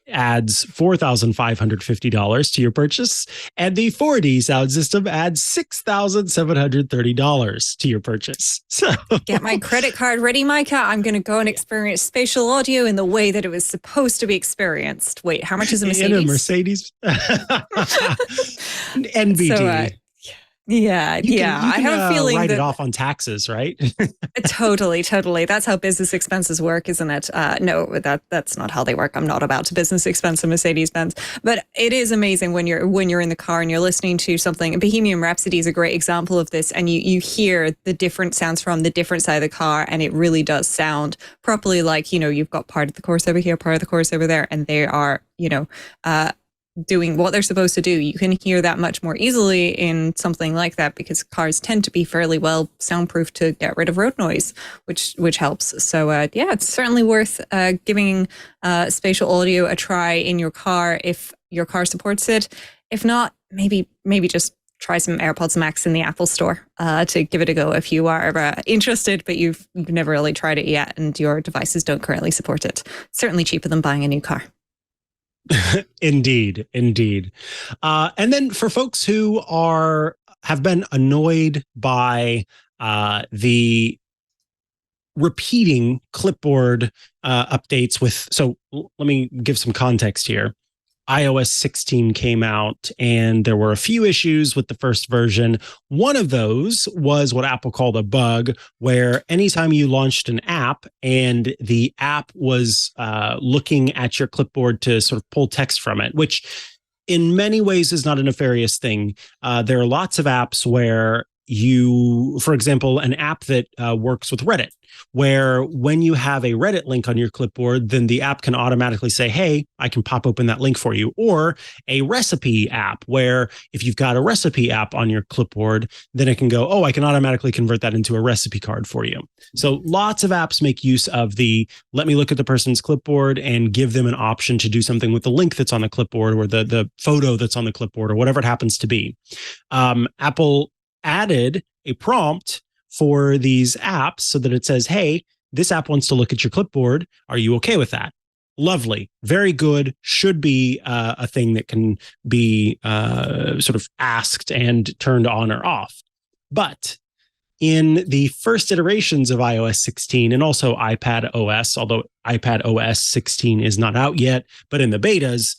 adds $4,550 to your purchase, and the 4D sound system adds $6,730 to your purchase. So get my credit card ready, Mikah. I'm going to go and experience spatial audio in the way that it was supposed to be experienced. Wait, how much is a Mercedes? In a Mercedes? NBD. So, yeah. You can, I have a feeling write it off on taxes, right? Totally. That's how business expenses work, isn't it? No, that's not how they work. I'm not about to business expense a Mercedes-Benz, but it is amazing when you're in the car and you're listening to something. Bohemian Rhapsody is a great example of this, and you hear the different sounds from the different side of the car, and it really does sound properly like, you've got part of the chorus over here, part of the chorus over there, and they are, doing what they're supposed to do. You can hear that much more easily in something like that, because cars tend to be fairly well soundproof to get rid of road noise, which helps. So it's certainly worth giving spatial audio a try in your car if your car supports it. If not, maybe just try some AirPods Max in the Apple Store to give it a go if you are interested, but you've never really tried it yet and your devices don't currently support it. It's certainly cheaper than buying a new car. Indeed. And then for folks who have been annoyed by the repeating Clipboard updates so let me give some context here. iOS 16 came out, and there were a few issues with the first version. One of those was what Apple called a bug, where anytime you launched an app and the app was looking at your clipboard to sort of pull text from it, which in many ways is not a nefarious thing. There are lots of apps where for example, an app that works with Reddit, where when you have a Reddit link on your clipboard, then the app can automatically say, hey, I can pop open that link for you. Or a recipe app, where if you've got a recipe app on your clipboard, then it can go, oh, I can automatically convert that into a recipe card for you. So lots of apps make use of let me look at the person's clipboard and give them an option to do something with the link that's on the clipboard, or the photo that's on the clipboard, or whatever it happens to be. Apple added a prompt for these apps so that it says, hey, this app wants to look at your clipboard. Are you okay with that? Lovely. Very good. Should be a thing that can be sort of asked and turned on or off. But in the first iterations of iOS 16 and also iPadOS, although iPadOS 16 is not out yet, but in the betas,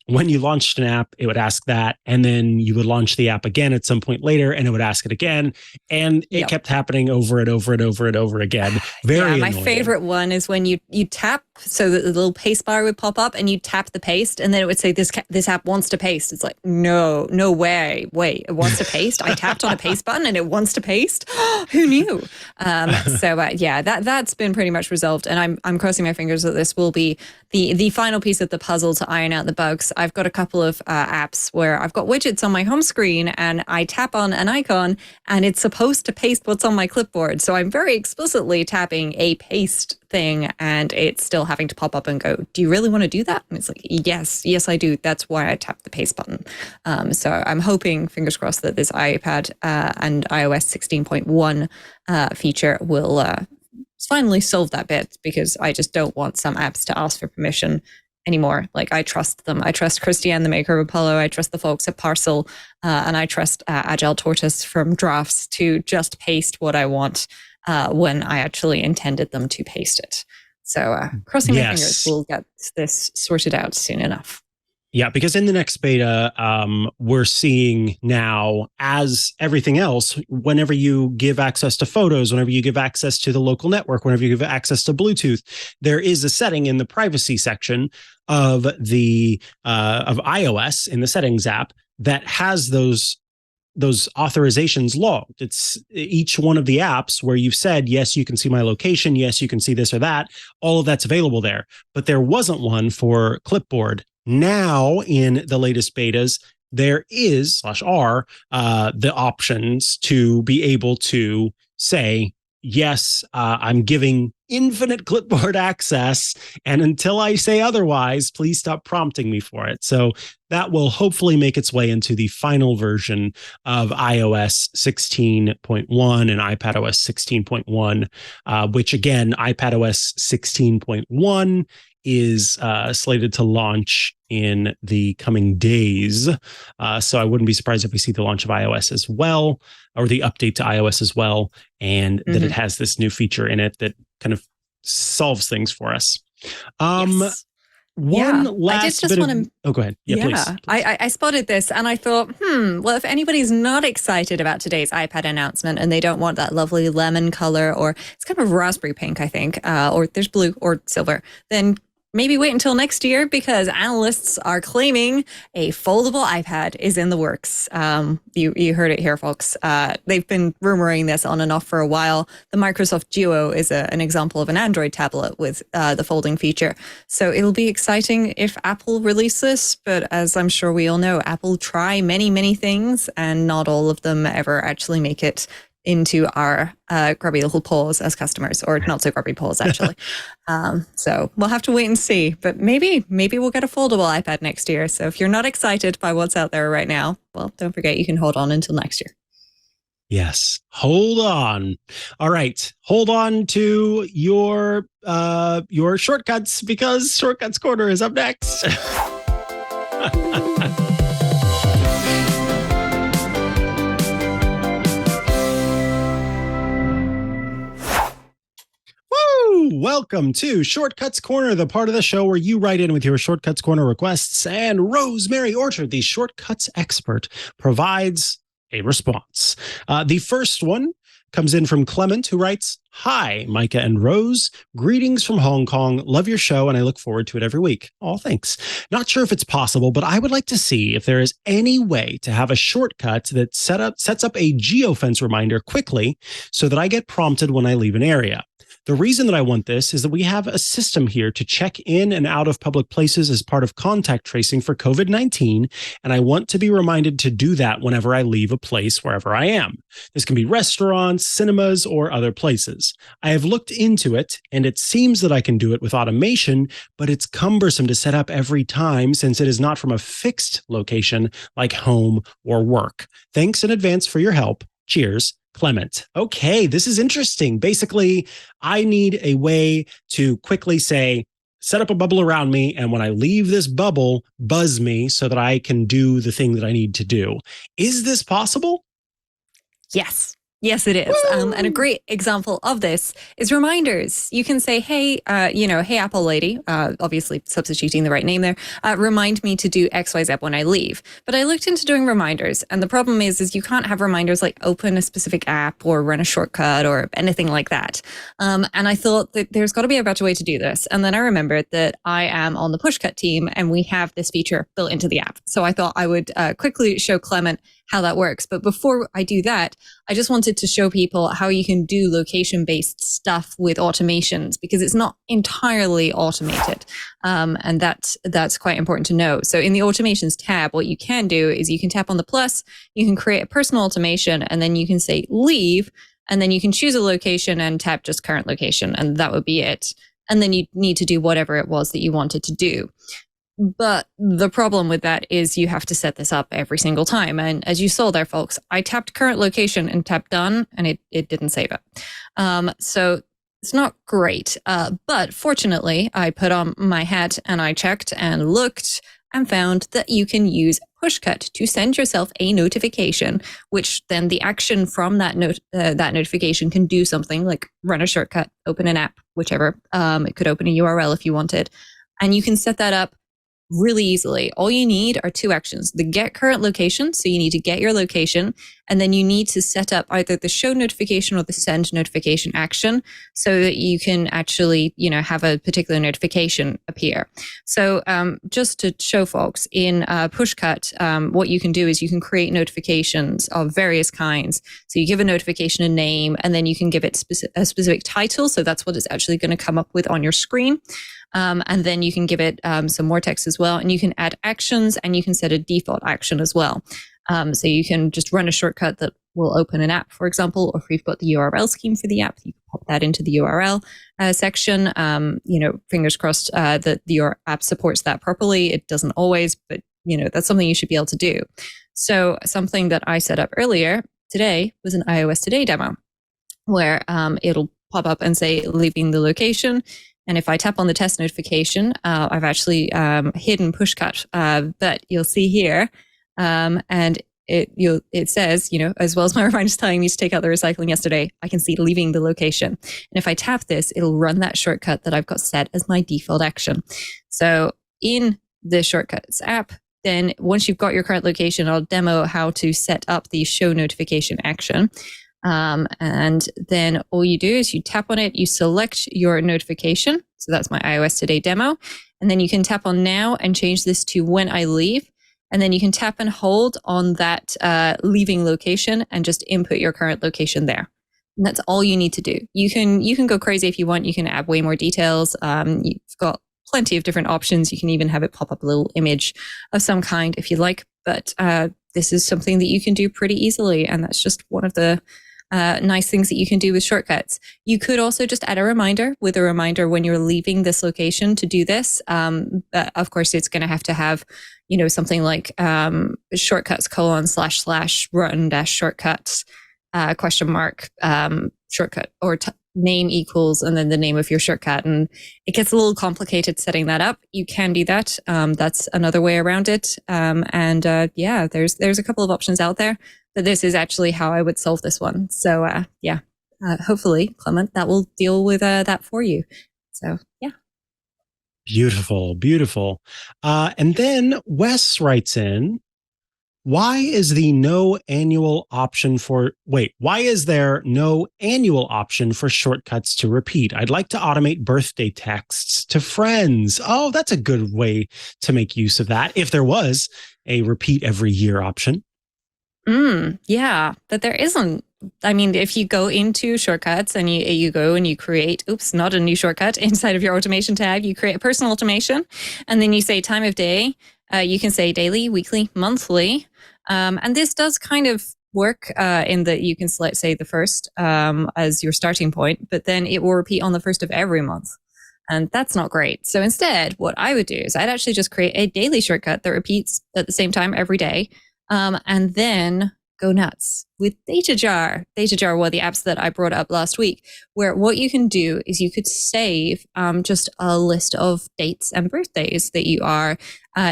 when you launched an app, it would ask that, and then you would launch the app again at some point later, and it would ask it again, and it kept happening over and over and over and over again. Very my annoying. favorite one is when you tap, so that the little paste bar would pop up, and you tap the paste, and then it would say this app wants to paste. It's like, no way, wait, it wants to paste. I tapped on a paste button and it wants to paste. Who knew? That's been pretty much resolved, and I'm crossing my fingers that this will be the final piece of the puzzle to iron out the bugs. I've got a couple of apps where I've got widgets on my home screen, and I tap on an icon and it's supposed to paste what's on my clipboard. So I'm very explicitly tapping a paste thing, and it's still having to pop up and go, do you really want to do that? And it's like, yes, I do. That's why I tapped the paste button. So I'm hoping, fingers crossed, that this iPad and iOS 16.1 feature will finally solve that bit, because I just don't want some apps to ask for permission anymore. Like, I trust them. I trust Christiane, the maker of Apollo. I trust the folks at Parcel, and I trust Agile Tortoise from Drafts to just paste what I want when I actually intended them to paste it. So crossing my fingers, we'll get this sorted out soon enough. Yeah, because in the next beta, we're seeing now, as everything else, whenever you give access to photos, whenever you give access to the local network, whenever you give access to Bluetooth, there is a setting in the privacy section of the of iOS in the settings app that has those authorizations logged. It's each one of the apps where you've said, yes, you can see my location. Yes, you can see this or that. All of that's available there. But there wasn't one for Clipboard. Now, in the latest betas, there is /are the options to be able to say, yes, I'm giving infinite clipboard access, and until I say otherwise, please stop prompting me for it. So that will hopefully make its way into the final version of iOS 16.1 and iPadOS 16.1, which again, iPadOS 16.1 is slated to launch in the coming days. So I wouldn't be surprised if we see the launch of iOS as well, or the update to iOS as well, and that it has this new feature in it that kind of solves things for us. One last bit of... Oh, go ahead. Yeah, please. I spotted this and I thought, well, if anybody's not excited about today's iPad announcement and they don't want that lovely lemon color, or it's kind of raspberry pink, I think, or there's blue or silver, then maybe wait until next year, because analysts are claiming a foldable iPad is in the works. You heard it here, folks. They've been rumoring this on and off for a while. The Microsoft Duo is an example of an Android tablet with the folding feature. So it'll be exciting if Apple release this. But as I'm sure we all know, Apple try many, many things, and not all of them ever actually make it into our grubby little paws as customers, or not so grubby paws, actually. So we'll have to wait and see. But maybe we'll get a foldable iPad next year. So if you're not excited by what's out there right now, well, don't forget you can hold on until next year. Yes, hold on. All right, hold on to your shortcuts, because Shortcuts Corner is up next. Welcome to Shortcuts Corner, the part of the show where you write in with your Shortcuts Corner requests, and Rosemary Orchard, the shortcuts expert, provides a response. The first one comes in from Clement, who writes, "Hi, Mikah and Rose. Greetings from Hong Kong. Love your show, and I look forward to it every week." Oh, thanks. Not sure if it's possible, but I would like to see if there is any way to have a shortcut that sets up a geofence reminder quickly so that I get prompted when I leave an area. The reason that I want this is that we have a system here to check in and out of public places as part of contact tracing for COVID-19, and I want to be reminded to do that whenever I leave a place wherever I am. This can be restaurants, cinemas, or other places. I have looked into it, and it seems that I can do it with automation, but it's cumbersome to set up every time since it is not from a fixed location like home or work. Thanks in advance for your help. Cheers. Clement. Okay, this is interesting. Basically, I need a way to quickly say, set up a bubble around me, and when I leave this bubble, buzz me so that I can do the thing that I need to do. Is this possible? Yes. Yes, it is. And a great example of this is reminders. You can say, hey, hey, Apple lady, obviously substituting the right name there, remind me to do XYZ when I leave. But I looked into doing reminders. And the problem is you can't have reminders like open a specific app or run a shortcut or anything like that. And I thought that there's got to be a better way to do this. And then I remembered that I am on the pushcut team and we have this feature built into the app. So I thought I would quickly show Clement how that works. But before I do that, I just wanted to show people how you can do location-based stuff with automations because it's not entirely automated. And that's quite important to know. So in the automations tab, what you can do is you can tap on the plus, you can create a personal automation, and then you can say leave, and then you can choose a location and tap just current location, and that would be it. And then you need to do whatever it was that you wanted to do. But the problem with that is you have to set this up every single time. And as you saw there, folks, I tapped current location and tapped done, and it didn't save it. So it's not great. But fortunately, I put on my hat and I checked and looked and found that you can use Pushcut to send yourself a notification, which then the action from that notification can do something like run a shortcut, open an app, whichever. It could open a URL if you wanted. And you can set that up really easily. All you need are two actions: the get current location. So you need to get your location, and then you need to set up either the show notification or the send notification action so that you can actually, have a particular notification appear. So just to show folks in Pushcut, what you can do is you can create notifications of various kinds. So you give a notification a name, and then you can give it a specific title. So that's what it's actually going to come up with on your screen. And then you can give it some more text as well. And you can add actions, and you can set a default action as well. So you can just run a shortcut that will open an app, for example, or if you've got the URL scheme for the app, you can pop that into the URL section. Fingers crossed that your app supports that properly. It doesn't always, but that's something you should be able to do. So something that I set up earlier today was an iOS Today demo where it'll pop up and say leaving the location. And if I tap on the test notification, I've actually hidden Pushcut that you'll see here. And it says, as well as my reminders telling me to take out the recycling yesterday, I can see leaving the location. And if I tap this, it'll run that shortcut that I've got set as my default action. So in the Shortcuts app, then once you've got your current location, I'll demo how to set up the show notification action. And then all you do is you tap on it, you select your notification. So that's my iOS Today demo. And then you can tap on now and change this to when I leave. And then you can tap and hold on that leaving location and just input your current location there. And that's all you need to do. You can go crazy if you want. You can add way more details. You've got plenty of different options. You can even have it pop up a little image of some kind if you like. But this is something that you can do pretty easily. And that's just one of the nice things that you can do with shortcuts. You could also just add a reminder with a reminder when you're leaving this location to do this. But of course, it's going to have, something like shortcuts : / run - shortcuts / shortcut or name equals and then the name of your shortcut. And it gets a little complicated setting that up. You can do that. That's another way around it. There's a couple of options out there. But this is actually how I would solve this one. So hopefully, Clement, that will deal with that for you. So, yeah. Beautiful, beautiful. And then Wes writes in, why is there no annual option for shortcuts to repeat? I'd like to automate birthday texts to friends. Oh, that's a good way to make use of that. If there was a repeat every year option. Yeah, but there isn't. I mean, if you go into shortcuts and you go and you create, not a new shortcut inside of your automation tab, you create a personal automation, and then you say time of day. You can say daily, weekly, monthly. And this does kind of work in that you can select, say, the first as your starting point, but then it will repeat on the first of every month. And that's not great. So instead, what I would do is I'd actually just create a daily shortcut that repeats at the same time every day. And then go nuts with DataJar. DataJar were the apps that I brought up last week, where what you can do is you could save just a list of dates and birthdays that you are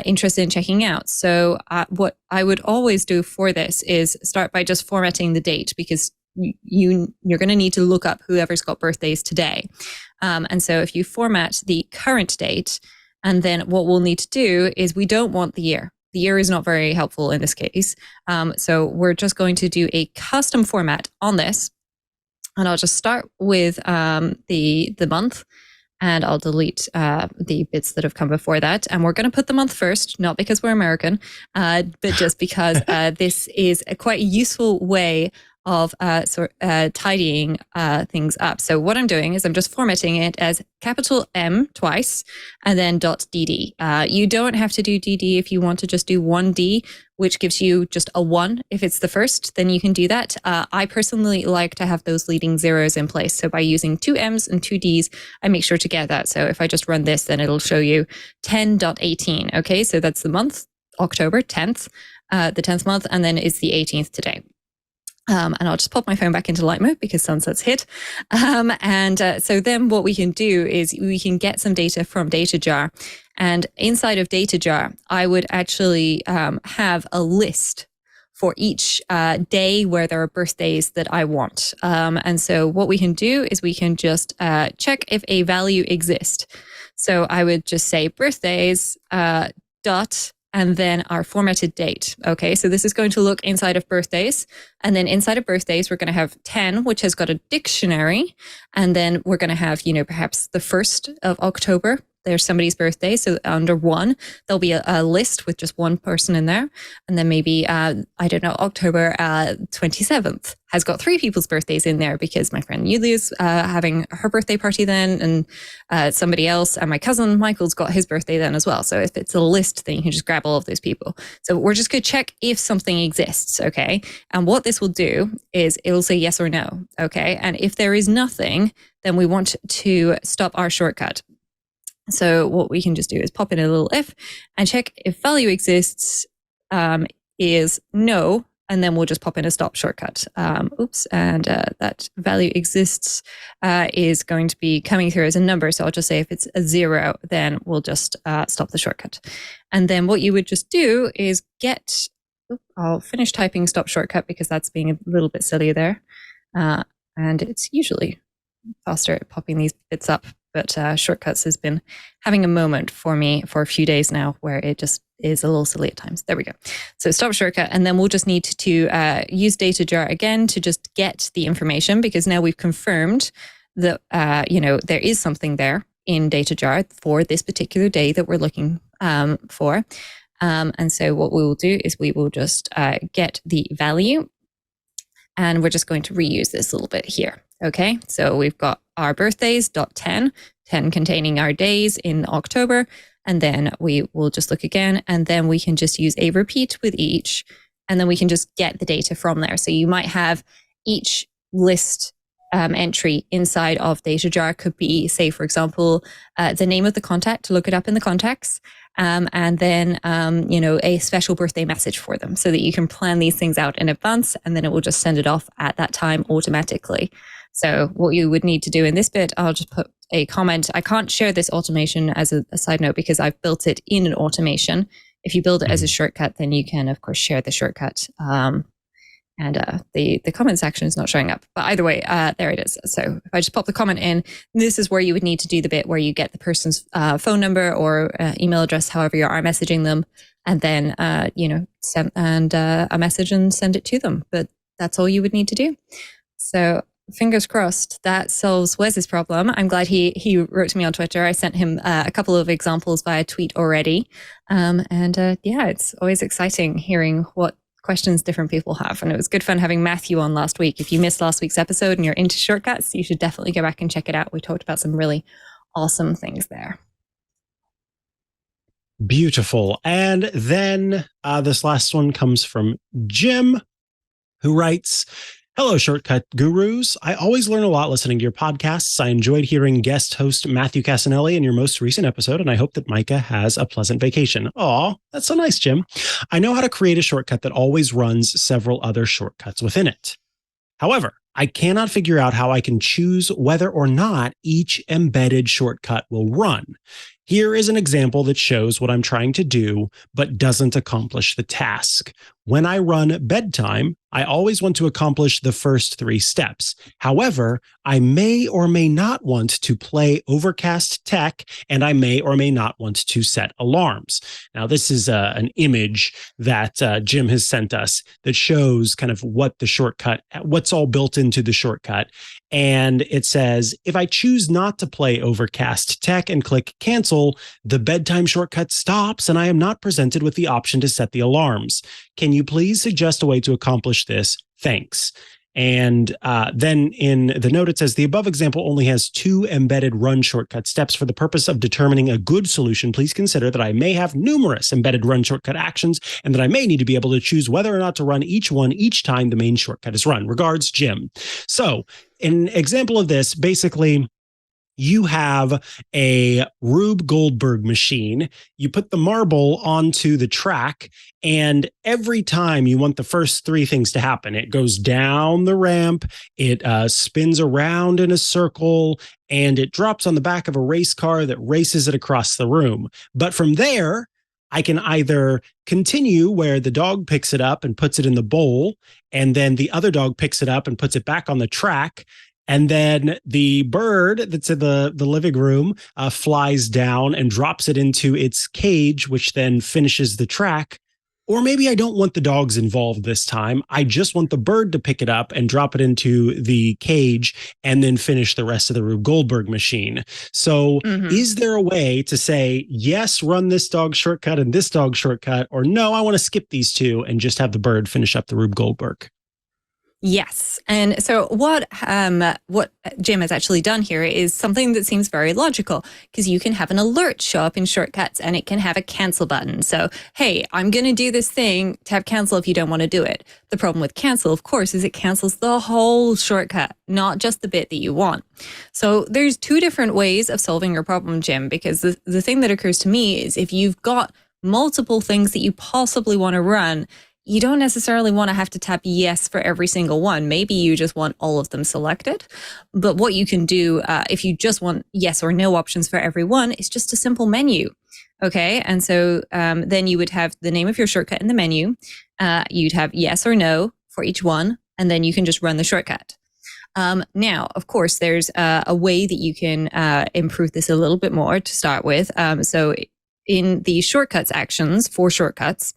interested in checking out. So what I would always do for this is start by just formatting the date, because you're going to need to look up whoever's got birthdays today. And so if you format the current date, and then what we'll need to do is we don't want the year. The year is not very helpful in this case. So we're just going to do a custom format on this. And I'll just start with the month, and I'll delete the bits that have come before that. And we're going to put the month first, not because we're American, but just because this is a quite useful way of tidying things up. So what I'm doing is I'm just formatting it as capital M twice and then .dd. You don't have to do DD if you want to just do 1D, which gives you just a 1. If it's the first, then you can do that. I personally like to have those leading zeros in place. So by using 2 M's and 2 D's, I make sure to get that. So if I just run this, then it'll show you 10.18. Okay, so that's the month, October 10th, the 10th month, and then it's the 18th today. And I'll just pop my phone back into light mode because sunset's hit. So then what we can do is we can get some data from DataJar. And inside of DataJar, I would actually have a list for each day where there are birthdays that I want. And so what we can do is we can just check if a value exists. So I would just say birthdays dot and then our formatted date. Okay, so this is going to look inside of birthdays. And then inside of birthdays, we're going to have 10, which has got a dictionary. And then we're going to have, perhaps the 1st of October. There's somebody's birthday. So under 1, there'll be a list with just one person in there. And then maybe, October 27th has got 3 people's birthdays in there because my friend Yulia's having her birthday party then, and somebody else, and my cousin Michael's got his birthday then as well. So if it's a list, then you can just grab all of those people. So we're just going to check if something exists, okay? And what this will do is it'll say yes or no, okay? And if there is nothing, then we want to stop our shortcut. So what we can just do is pop in a little if and check if value exists is no, and then we'll just pop in a stop shortcut. And that value exists is going to be coming through as a number. So I'll just say if it's a 0, then we'll just stop the shortcut. And then what you would just do is I'll finish typing stop shortcut because that's being a little bit silly there. And it's usually faster at popping these bits up. But Shortcuts has been having a moment for me for a few days now where it just is a little silly at times. There we go. So stop shortcut. And then we'll just need to use DataJar again to just get the information, because now we've confirmed that, there is something there in DataJar for this particular day that we're looking for. And so what we will do is we will just get the value, and we're just going to reuse this a little bit here. Okay, so we've got our birthdays, .10 containing our days in October, and then we will just look again, and then we can just use a repeat with each, and then we can just get the data from there. So you might have each list entry inside of DataJar could be, say, for example, the name of the contact, to look it up in the contacts, and then, a special birthday message for them so that you can plan these things out in advance, and then it will just send it off at that time automatically. So what you would need to do in this bit, I'll just put a comment. I can't share this automation as a side note because I've built it in an automation. If you build it as a shortcut, then you can, of course, share the shortcut the comment section is not showing up. But either way, there it is. So if I just pop the comment in, this is where you would need to do the bit where you get the person's phone number or email address, however you are messaging them, and then send a message and send it to them. But that's all you would need to do. So fingers crossed that solves Wes's problem. I'm glad he wrote to me on Twitter. I sent him a couple of examples via tweet already. It's always exciting hearing what questions different people have. And it was good fun having Matthew on last week. If you missed last week's episode and you're into shortcuts, you should definitely go back and check it out. We talked about some really awesome things there. Beautiful. And then this last one comes from Jim, who writes, "Hello, Shortcut Gurus. I always learn a lot listening to your podcasts. I enjoyed hearing guest host Matthew Casanelli in your most recent episode, and I hope that Mikah has a pleasant vacation." Aw, that's so nice, Jim. "I know how to create a shortcut that always runs several other shortcuts within it. However, I cannot figure out how I can choose whether or not each embedded shortcut will run. Here is an example that shows what I'm trying to do, but doesn't accomplish the task. When I run bedtime, I always want to accomplish the first 3 steps. However, I may or may not want to play overcast tech, and I may or may not want to set alarms." Now, this is an image that Jim has sent us that shows kind of what the shortcut, what's all built into the shortcut. And it says, "If I choose not to play overcast tech and click cancel, the bedtime shortcut stops and I am not presented with the option to set the alarms. Can you please suggest a way to accomplish this? Thanks." And then in the note, it says, "The above example only has 2 embedded run shortcut steps. For the purpose of determining a good solution, please consider that I may have numerous embedded run shortcut actions and that I may need to be able to choose whether or not to run each one each time the main shortcut is run. Regards, Jim." So an example of this, basically, you have a Rube Goldberg machine. You put the marble onto the track, and every time you want the first 3 things to happen, it goes down the ramp, it spins around in a circle, and it drops on the back of a race car that races it across the room. But from there, I can either continue where the dog picks it up and puts it in the bowl, and then the other dog picks it up and puts it back on the track. And then the bird that's in the living room flies down and drops it into its cage, which then finishes the track. Or maybe I don't want the dogs involved this time. I just want the bird to pick it up and drop it into the cage and then finish the rest of the Rube Goldberg machine. So is there a way to say, yes, run this dog shortcut and this dog shortcut, or no, I want to skip these 2 and just have the bird finish up the Rube Goldberg? Yes. And so what Jim has actually done here is something that seems very logical, because you can have an alert show up in shortcuts and it can have a cancel button. So, hey, I'm going to do this thing, tap cancel if you don't want to do it. The problem with cancel, of course, is it cancels the whole shortcut, not just the bit that you want. So there's 2 different ways of solving your problem, Jim, because the thing that occurs to me is if you've got multiple things that you possibly want to run, you don't necessarily want to have to tap yes for every single one. Maybe you just want all of them selected. But what you can do if you just want yes or no options for every one is just a simple menu. Okay. And so then you would have the name of your shortcut in the menu. You'd have yes or no for each one, and then you can just run the shortcut. Now, of course, there's a way that you can improve this a little bit more to start with. So in the shortcuts actions for shortcuts,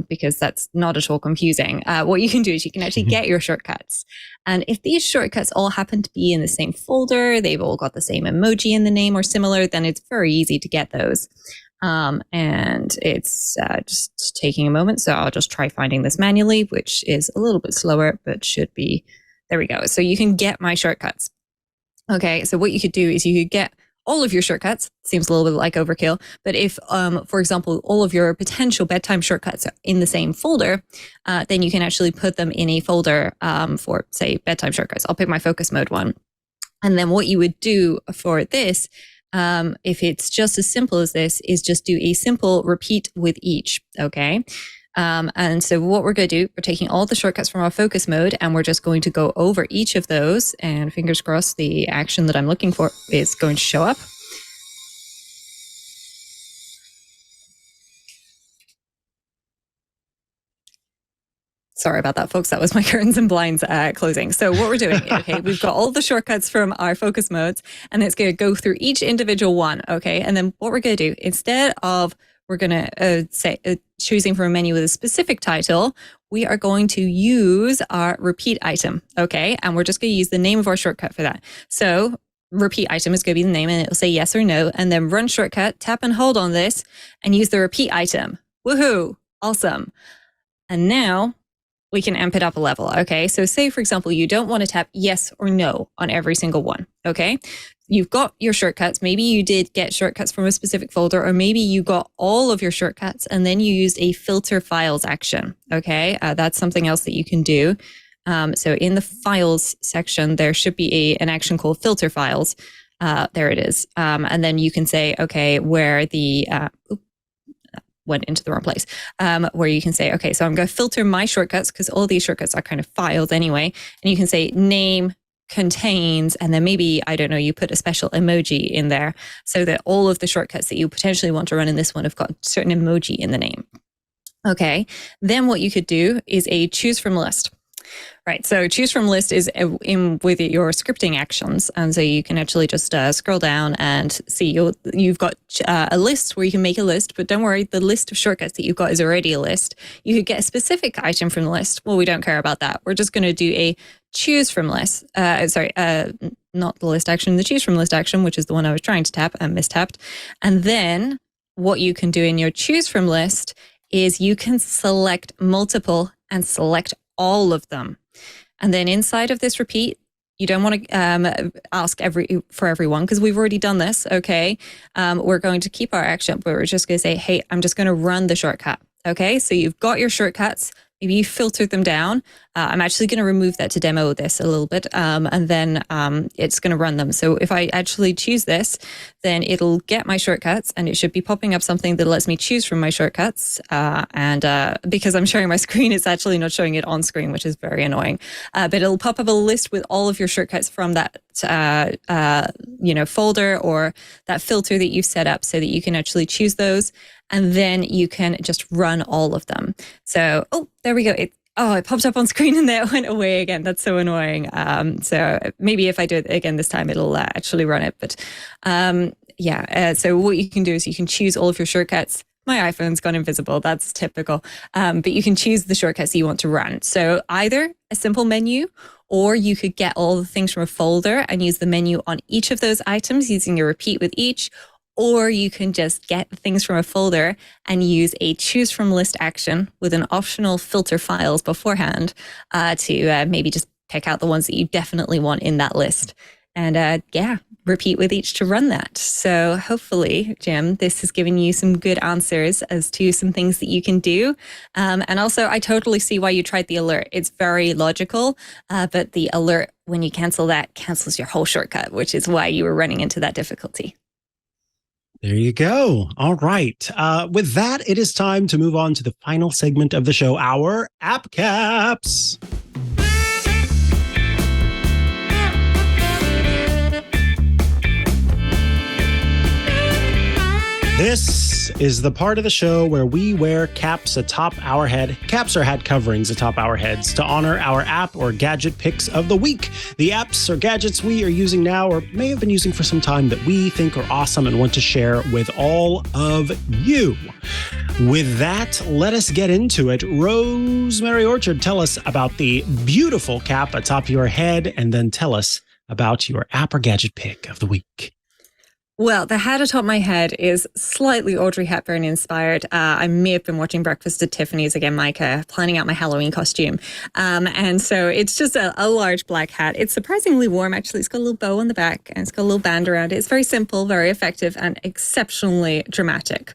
because that's not at all confusing. What you can do is you can actually get your shortcuts. And if these shortcuts all happen to be in the same folder, they've all got the same emoji in the name or similar, then it's very easy to get those. And it's just taking a moment. So I'll just try finding this manually, which is a little bit slower, but should be, there we go. So you can get my shortcuts. Okay, so what you could do is you could get all of your shortcuts. Seems a little bit like overkill, but if, for example, all of your potential bedtime shortcuts are in the same folder, then you can actually put them in a folder for, say, bedtime shortcuts. I'll pick my focus mode one. And then what you would do for this, if it's just as simple as this, is just do a simple repeat with each, okay? And so what we're going to do, we're taking all the shortcuts from our focus mode and we're just going to go over each of those, and fingers crossed the action that I'm looking for is going to show up. Sorry about that, folks. That was my curtains and blinds closing. So what we're doing, okay, we've got all the shortcuts from our focus modes, and it's going to go through each individual one, okay? And then what we're going to do, instead of we're going to say choosing from a menu with a specific title, we are going to use our repeat item, okay? And we're just going to use the name of our shortcut for that. So repeat item is going to be the name, and it'll say yes or no, and then run shortcut, tap and hold on this, and use the repeat item. Woohoo! Awesome. And now we can amp it up a level, okay? So say, for example, you don't want to tap yes or no on every single one, okay? You've got your shortcuts. Maybe you did get shortcuts from a specific folder, or maybe you got all of your shortcuts and then you used a filter files action, okay? That's something else that you can do. So in the files section, there should be an action called filter files. There it is. And then you can say, okay, where the... went into the wrong place, where you can say, okay, so I'm going to filter my shortcuts because all these shortcuts are kind of filed anyway. And you can say name contains, and then maybe, I don't know, you put a special emoji in there so that all of the shortcuts that you potentially want to run in this one have got a certain emoji in the name. Okay, then what you could do is a choose from list. Right, so choose from list is in with your scripting actions, and so you can actually just scroll down and see you've got a list where you can make a list, but don't worry, the list of shortcuts that you've got is already a list. You could get a specific item from the list. Well, we don't care about that. We're just going to do a choose from list. Not the list action, the choose from list action, which is the one I was trying to tap and mistapped. And then what you can do in your choose from list is you can select multiple and select all of them. And then inside of this repeat, you don't want to ask for everyone because we've already done this, okay? We're going to keep our action, but we're just going to say, hey, I'm just going to run the shortcut, okay? So you've got your shortcuts. Maybe you filtered them down. I'm actually going to remove that to demo this a little bit, and then it's going to run them. So if I actually choose this, then it'll get my shortcuts, and it should be popping up something that lets me choose from my shortcuts. And because I'm sharing my screen, it's actually not showing it on screen, which is very annoying. But it'll pop up a list with all of your shortcuts from that folder or that filter that you've set up, so that you can actually choose those. And then you can just run all of them. So, there we go. It popped up on screen and then it went away again. That's so annoying. So maybe if I do it again this time, it'll actually run it. But so what you can do is you can choose all of your shortcuts. My iPhone's gone invisible. That's typical. But you can choose the shortcuts that you want to run. So either a simple menu, or you could get all the things from a folder and use the menu on each of those items using your repeat with each. Or you can just get things from a folder and use a choose from list action with an optional filter files beforehand to maybe just pick out the ones that you definitely want in that list. And repeat with each to run that. So hopefully, Jim, this has given you some good answers as to some things that you can do. And also, I totally see why you tried the alert. It's very logical, but the alert, when you cancel that, cancels your whole shortcut, which is why you were running into that difficulty. There you go. All right. With that, it is time to move on to the final segment of the show, our App Caps. This is the part of the show where we wear caps atop our head. Caps are hat coverings atop our heads to honor our app or gadget picks of the week. The apps or gadgets we are using now or may have been using for some time that we think are awesome and want to share with all of you. With that, let us get into it. Rosemary Orchard, tell us about the beautiful cap atop your head, and then tell us about your app or gadget pick of the week. Well, the hat atop my head is slightly Audrey Hepburn inspired. I may have been watching Breakfast at Tiffany's again, Mikah, planning out my Halloween costume. And so it's just a large black hat. It's surprisingly warm, actually. It's got a little bow on the back and it's got a little band around it. It's very simple, very effective, and exceptionally dramatic,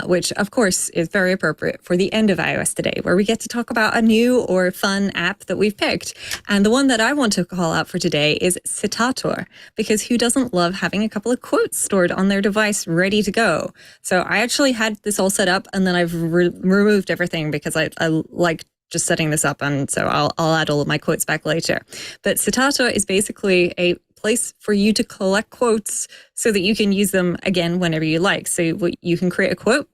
which, of course, is very appropriate for the end of iOS today, where we get to talk about a new or fun app that we've picked. And the one that I want to call out for today is Citator, because who doesn't love having a couple of quotes stored on their device ready to go? So I actually had this all set up, and then I've removed everything because I like just setting this up, and so I'll add all of my quotes back later. But Citator is basically a place for you to collect quotes so that you can use them again whenever you like. So you can create a quote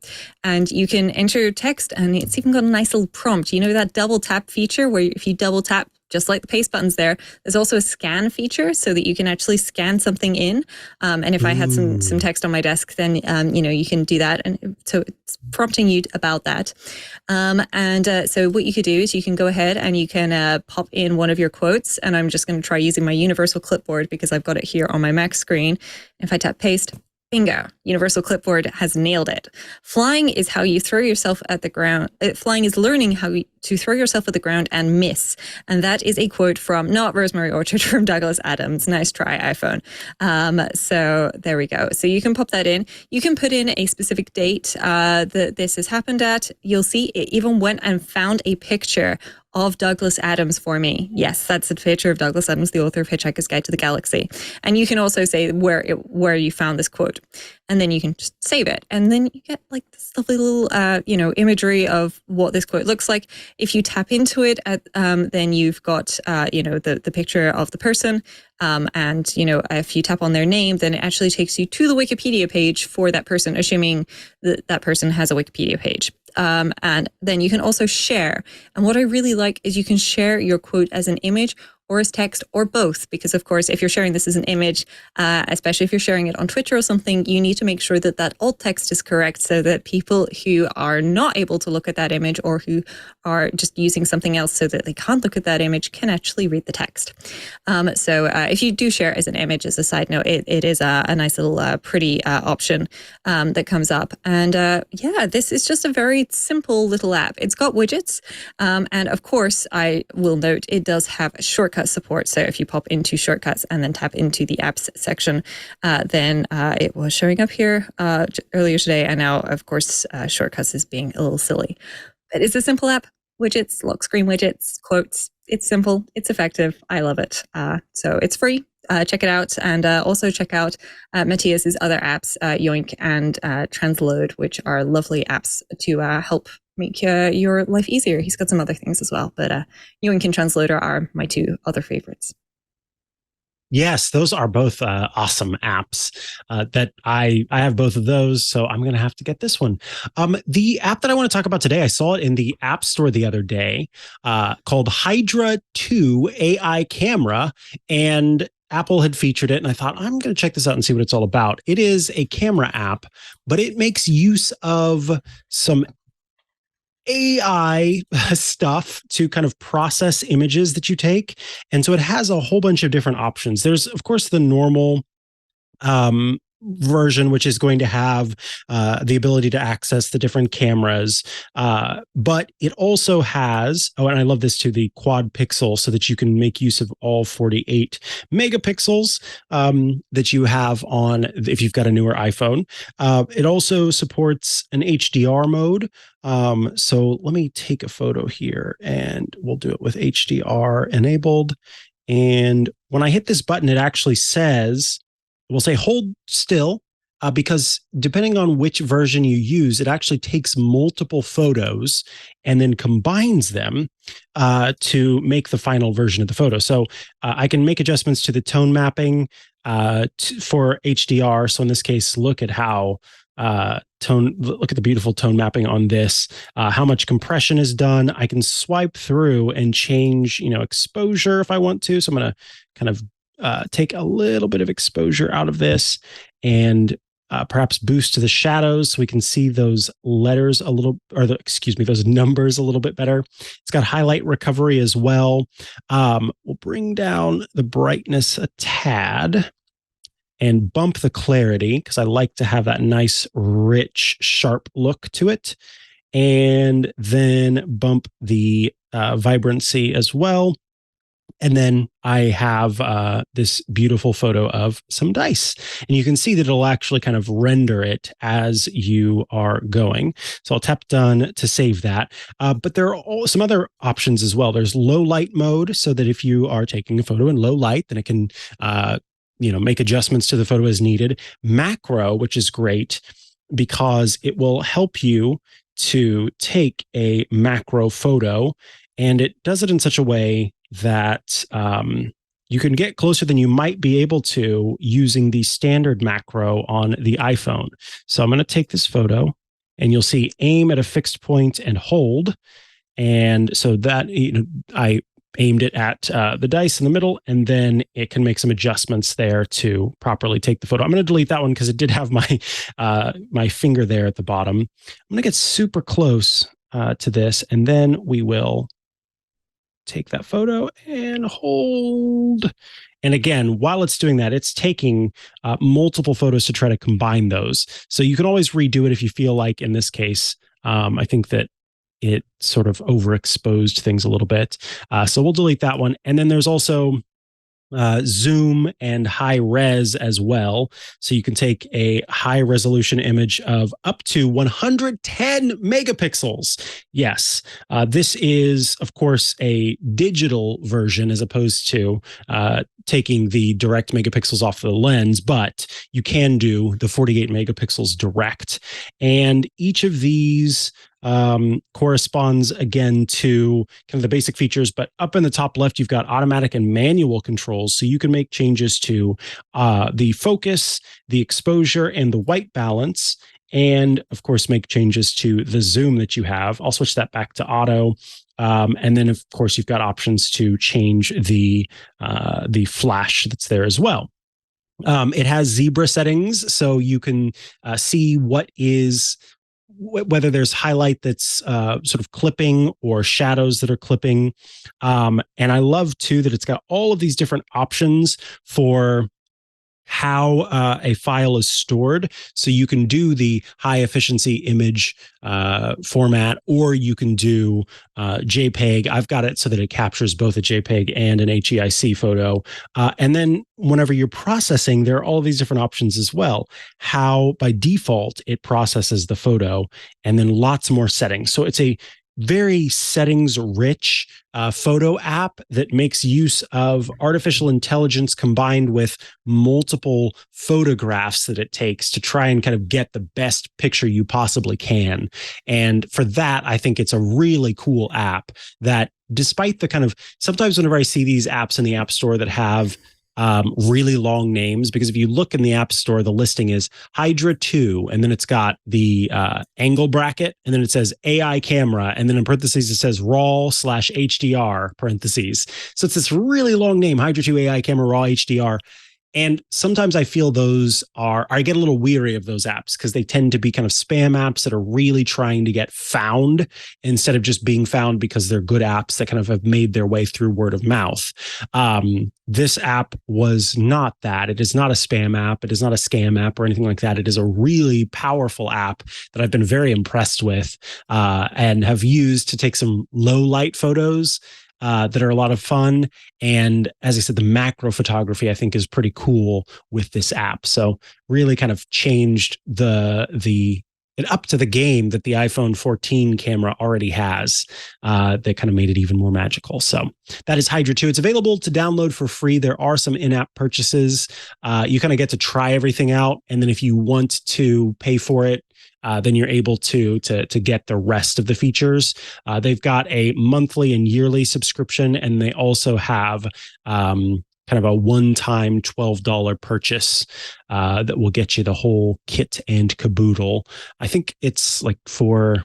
and you can enter your text, and it's even got a nice little prompt. You know that double tap feature where if you double tap, just like the paste buttons there's also a scan feature so that you can actually scan something in. And if I had some text on my desk, then, you can do that. And so it's prompting you about that. So what you could do is you can go ahead and you can pop in one of your quotes. And I'm just going to try using my universal clipboard because I've got it here on my Mac screen. If I tap paste, bingo, Universal Clipboard has nailed it. Flying is how you throw yourself at the ground. Flying is learning how to throw yourself at the ground and miss. And that is a quote from, not Rosemary Orchard, from Douglas Adams. Nice try, iPhone. So there we go. So you can pop that in. You can put in a specific date that this has happened at. You'll see it even went and found a picture of Douglas Adams for me. Yes, that's a picture of Douglas Adams, the author of Hitchhiker's Guide to the Galaxy. And you can also say where you found this quote. And then you can just save it. And then you get like this lovely little, imagery of what this quote looks like. If you tap into it, then you've got, the picture of the person. And if you tap on their name, then it actually takes you to the Wikipedia page for that person, assuming that person has a Wikipedia page. And then you can also share. And what I really like is you can share your quote as an image or as text or both, because of course, if you're sharing this as an image, especially if you're sharing it on Twitter or something, you need to make sure that alt text is correct so that people who are not able to look at that image or who are just using something else so that they can't look at that image can actually read the text. So if you do share as an image, as a side note, it is a nice little pretty option that comes up. And this is just a very simple little app. It's got widgets. And of course, I will note it does have shortcut support. So if you pop into shortcuts and then tap into the apps section, then it was showing up here earlier today. And now, of course, shortcuts is being a little silly. But it's a simple app. Widgets, lock screen widgets, quotes. It's simple. It's effective. I love it. So it's free. Check it out. And also check out Matthias's other apps, Yoink and Transload, which are lovely apps to help make your life easier. He's got some other things as well, but Yoink and Transloader are my two other favorites. Yes, those are both awesome apps that I have both of those. So I'm going to have to get this one. The app that I want to talk about today, I saw it in the App Store the other day called Hydra 2 AI Camera. And Apple had featured it, and I thought, I'm going to check this out and see what it's all about. It is a camera app, but it makes use of some AI stuff to kind of process images that you take. And so it has a whole bunch of different options. There's, of course, the normal version, which is going to have the ability to access the different cameras. But it also has, and I love this too, the quad pixel, so that you can make use of all 48 megapixels that you have on, if you've got a newer iPhone. It also supports an HDR mode. So let me take a photo here and we'll do it with HDR enabled. And when I hit this button, it actually says, we'll say hold still, because depending on which version you use, it actually takes multiple photos and then combines them to make the final version of the photo. So I can make adjustments to the tone mapping for HDR. So in this case, look at how look at the beautiful tone mapping on this, how much compression is done. I can swipe through and change, exposure if I want to. So I'm going to kind of take a little bit of exposure out of this and perhaps boost to the shadows so we can see those letters a little, those numbers a little bit better. It's got highlight recovery as well. We'll bring down the brightness a tad and bump the clarity because I like to have that nice, rich, sharp look to it. And then bump the vibrancy as well. And then I have this beautiful photo of some dice. And you can see that it'll actually kind of render it as you are going. So I'll tap done to save that. But there are some other options as well. There's low light mode, so that if you are taking a photo in low light, then it can make adjustments to the photo as needed. Macro, which is great because it will help you to take a macro photo, and it does it in such a way that you can get closer than you might be able to using the standard macro on the iPhone. So I'm going to take this photo, and you'll see aim at a fixed point and hold. And so that, I aimed it at the dice in the middle, and then it can make some adjustments there to properly take the photo. I'm going to delete that one because it did have my my finger there at the bottom. I'm going to get super close to this, and then we will take that photo and hold. And again, while it's doing that, it's taking multiple photos to try to combine those. So you can always redo it if you feel like, in this case, I think that it sort of overexposed things a little bit. So we'll delete that one. And then there's also zoom and high res as well. So you can take a high resolution image of up to 110 megapixels. Yes, this is, of course, a digital version as opposed to taking the direct megapixels off the lens, but you can do the 48 megapixels direct. And each of these corresponds again to kind of the basic features, but up in the top left, you've got automatic and manual controls. So you can make changes to the focus, the exposure, and the white balance. And of course, make changes to the zoom that you have. I'll switch that back to auto. And then of course, you've got options to change the flash that's there as well. It has zebra settings, so you can see what is, whether there's highlight that's sort of clipping or shadows that are clipping. And I love too that it's got all of these different options for how a file is stored. So you can do the high efficiency image format, or you can do JPEG. I've got it so that it captures both a JPEG and an HEIC photo. And then whenever you're processing, there are all these different options as well. How by default it processes the photo, and then lots more settings. So it's a very settings rich photo app that makes use of artificial intelligence combined with multiple photographs that it takes to try and kind of get the best picture you possibly can. And for that, I think it's a really cool app that, despite the kind of, sometimes whenever I see these apps in the App Store that have really long names, because if you look in the App Store, the listing is Hydra 2, and then it's got the angle bracket, and then it says AI camera, and then in parentheses it says RAW/HDR parentheses. So it's this really long name, Hydra 2 AI camera RAW HDR. And sometimes I feel I get a little weary of those apps because they tend to be kind of spam apps that are really trying to get found instead of just being found because they're good apps that kind of have made their way through word of mouth. This app was not that. It is not a spam app. It is not a scam app or anything like that. It is a really powerful app that I've been very impressed with and have used to take some low light photos that are a lot of fun. And as I said, the macro photography I think is pretty cool with this app. So really kind of changed it up to the game that the iPhone 14 camera already has. That kind of made it even more magical. So that is Hydra 2. It's available to download for free. There are some in-app purchases. You kind of get to try everything out. And then if you want to pay for it, then you're able to get the rest of the features. They've got a monthly and yearly subscription, and they also have kind of a one-time $12 purchase that will get you the whole kit and caboodle. I think it's like for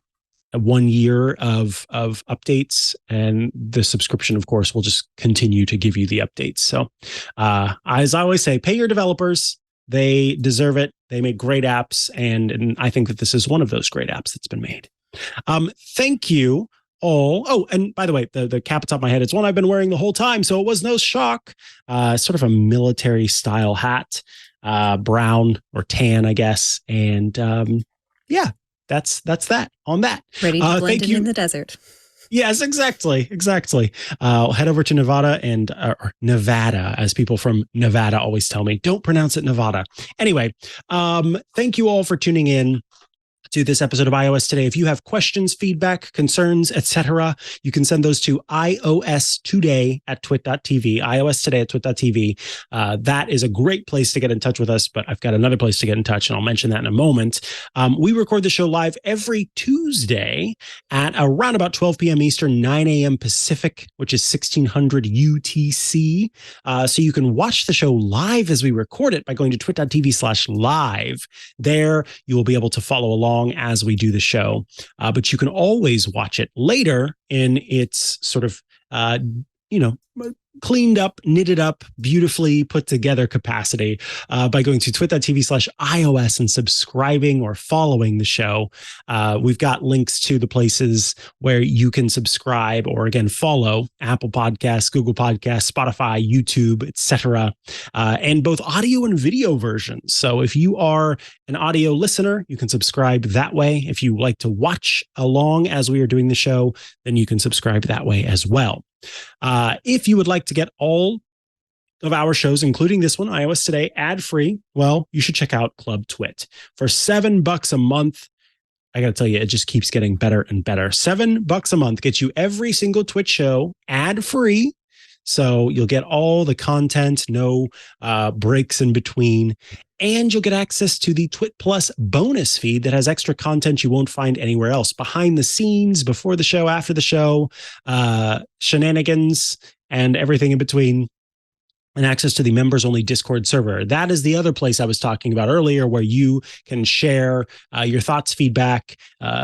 1 year of updates, and the subscription, of course, will just continue to give you the updates. So as I always say, pay your developers. They deserve it. They make great apps, and I think that this is one of those great apps that's been made. Thank you all. Oh, and by the way, the cap atop my head, it's one I've been wearing the whole time, so it was no shock. Sort of a military style hat, brown or tan, I guess. And yeah, that's that on that. Ready to blend in the desert. Yes, exactly. I'll head over to Nevada or Nevada, as people from Nevada always tell me. Don't pronounce it Nevada. Anyway, thank you all for tuning in to this episode of iOS Today. If you have questions, feedback, concerns, etc., you can send those to iostoday@twit.tv, iostoday@twit.tv. That is a great place to get in touch with us, but I've got another place to get in touch, and I'll mention that in a moment. We record the show live every Tuesday at around about 12 p.m. Eastern, 9 a.m. Pacific, which is 1600 UTC. So you can watch the show live as we record it by going to twit.tv/live. There, you will be able to follow along as we do the show. But you can always watch it later in its sort of, cleaned up, knitted up, beautifully put together capacity by going to twit.tv/iOS and subscribing or following the show. We've got links to the places where you can subscribe or, again, follow: Apple Podcasts, Google Podcasts, Spotify, YouTube, etc., and both audio and video versions. So if you are an audio listener, you can subscribe that way. If you like to watch along as we are doing the show, then you can subscribe that way as well. If you would like to get all of our shows, including this one, iOS Today, ad-free, well, you should check out Club Twit. For $7 a month, I got to tell you, it just keeps getting better and better. $7 a month gets you every single Twit show ad-free. So you'll get all the content, no breaks in between, and you'll get access to the Twit Plus bonus feed that has extra content you won't find anywhere else. Behind the scenes, before the show, after the show, shenanigans, and everything in between, and access to the members-only Discord server. That is the other place I was talking about earlier, where you can share your thoughts, feedback,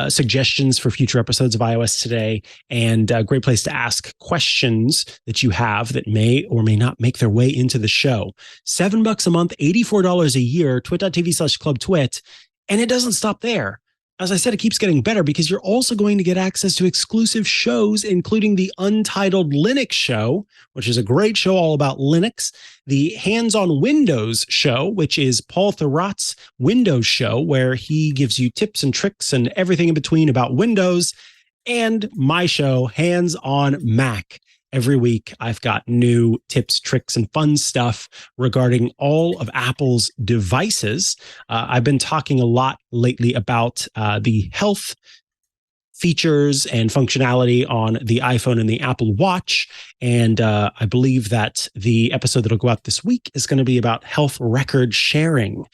suggestions for future episodes of iOS Today, and a great place to ask questions that you have that may or may not make their way into the show. $7 a month, $84 a year, twit.tv/clubtwit, and it doesn't stop there. As I said, it keeps getting better because you're also going to get access to exclusive shows, including the Untitled Linux Show, which is a great show all about Linux, the Hands on Windows Show, which is Paul Thurrott's Windows show, where he gives you tips and tricks and everything in between about Windows, and my show, Hands on Mac. Every week, I've got new tips, tricks, and fun stuff regarding all of Apple's devices. I've been talking a lot lately about the health features and functionality on the iPhone and the Apple Watch. And I believe that the episode that'll go out this week is going to be about health record sharing.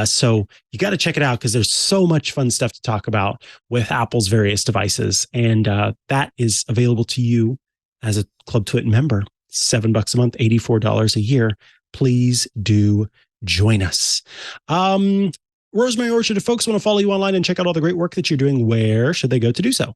So you got to check it out because there's so much fun stuff to talk about with Apple's various devices. And that is available to you as a Club Twit member. $7 a month, $84 a year. Please do join us. Rosemary Orchard, if folks want to follow you online and check out all the great work that you're doing, where should they go to do so?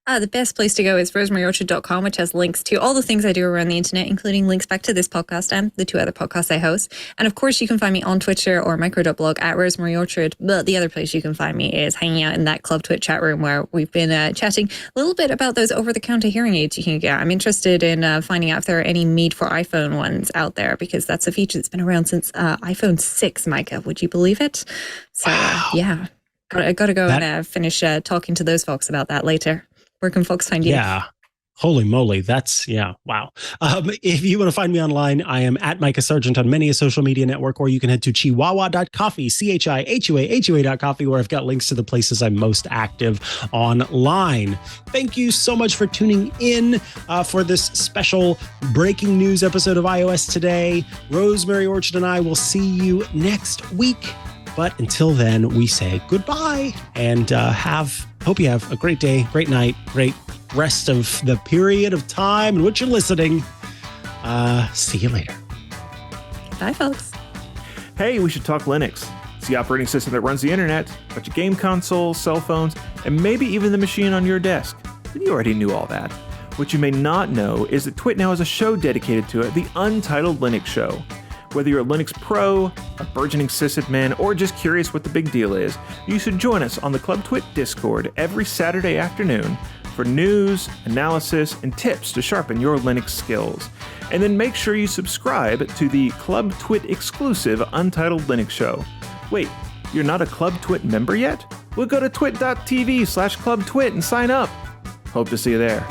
The best place to go is rosemaryorchard.com, which has links to all the things I do around the internet, including links back to this podcast and the two other podcasts I host. And of course, you can find me on Twitter or micro.blog at @rosemaryorchard. But the other place you can find me is hanging out in that Club Twit chat room where we've been chatting a little bit about those over-the-counter hearing aids you can get. I'm interested in finding out if there are any made for iPhone ones out there, because that's a feature that's been around since iPhone 6, Mikah. Would you believe it? So, yeah, got to go and finish talking to those folks about that later. Where can folks find you? Yeah. Holy moly. That's, wow. If you want to find me online, I am at Mikah Sargent on many a social media network, or you can head to chihuahua.coffee, CHIHUA.coffee, where I've got links to the places I'm most active online. Thank you so much for tuning in for this special breaking news episode of iOS Today. Rosemary Orchard and I will see you next week. But until then, we say goodbye and hope you have a great day, great night, great rest of the period of time in which you're listening. See you later. Bye, folks. Hey, we should talk Linux. It's the operating system that runs the internet, but your game consoles, cell phones, and maybe even the machine on your desk. But you already knew all that. What you may not know is that Twit now has a show dedicated to it, the Untitled Linux Show. Whether you're a Linux pro, a burgeoning sysadmin, or just curious what the big deal is, you should join us on the Club Twit Discord every Saturday afternoon for news, analysis, and tips to sharpen your Linux skills. And then make sure you subscribe to the Club Twit exclusive Untitled Linux Show. Wait, you're not a Club Twit member yet? Well, go to twit.tv/clubtwit and sign up. Hope to see you there.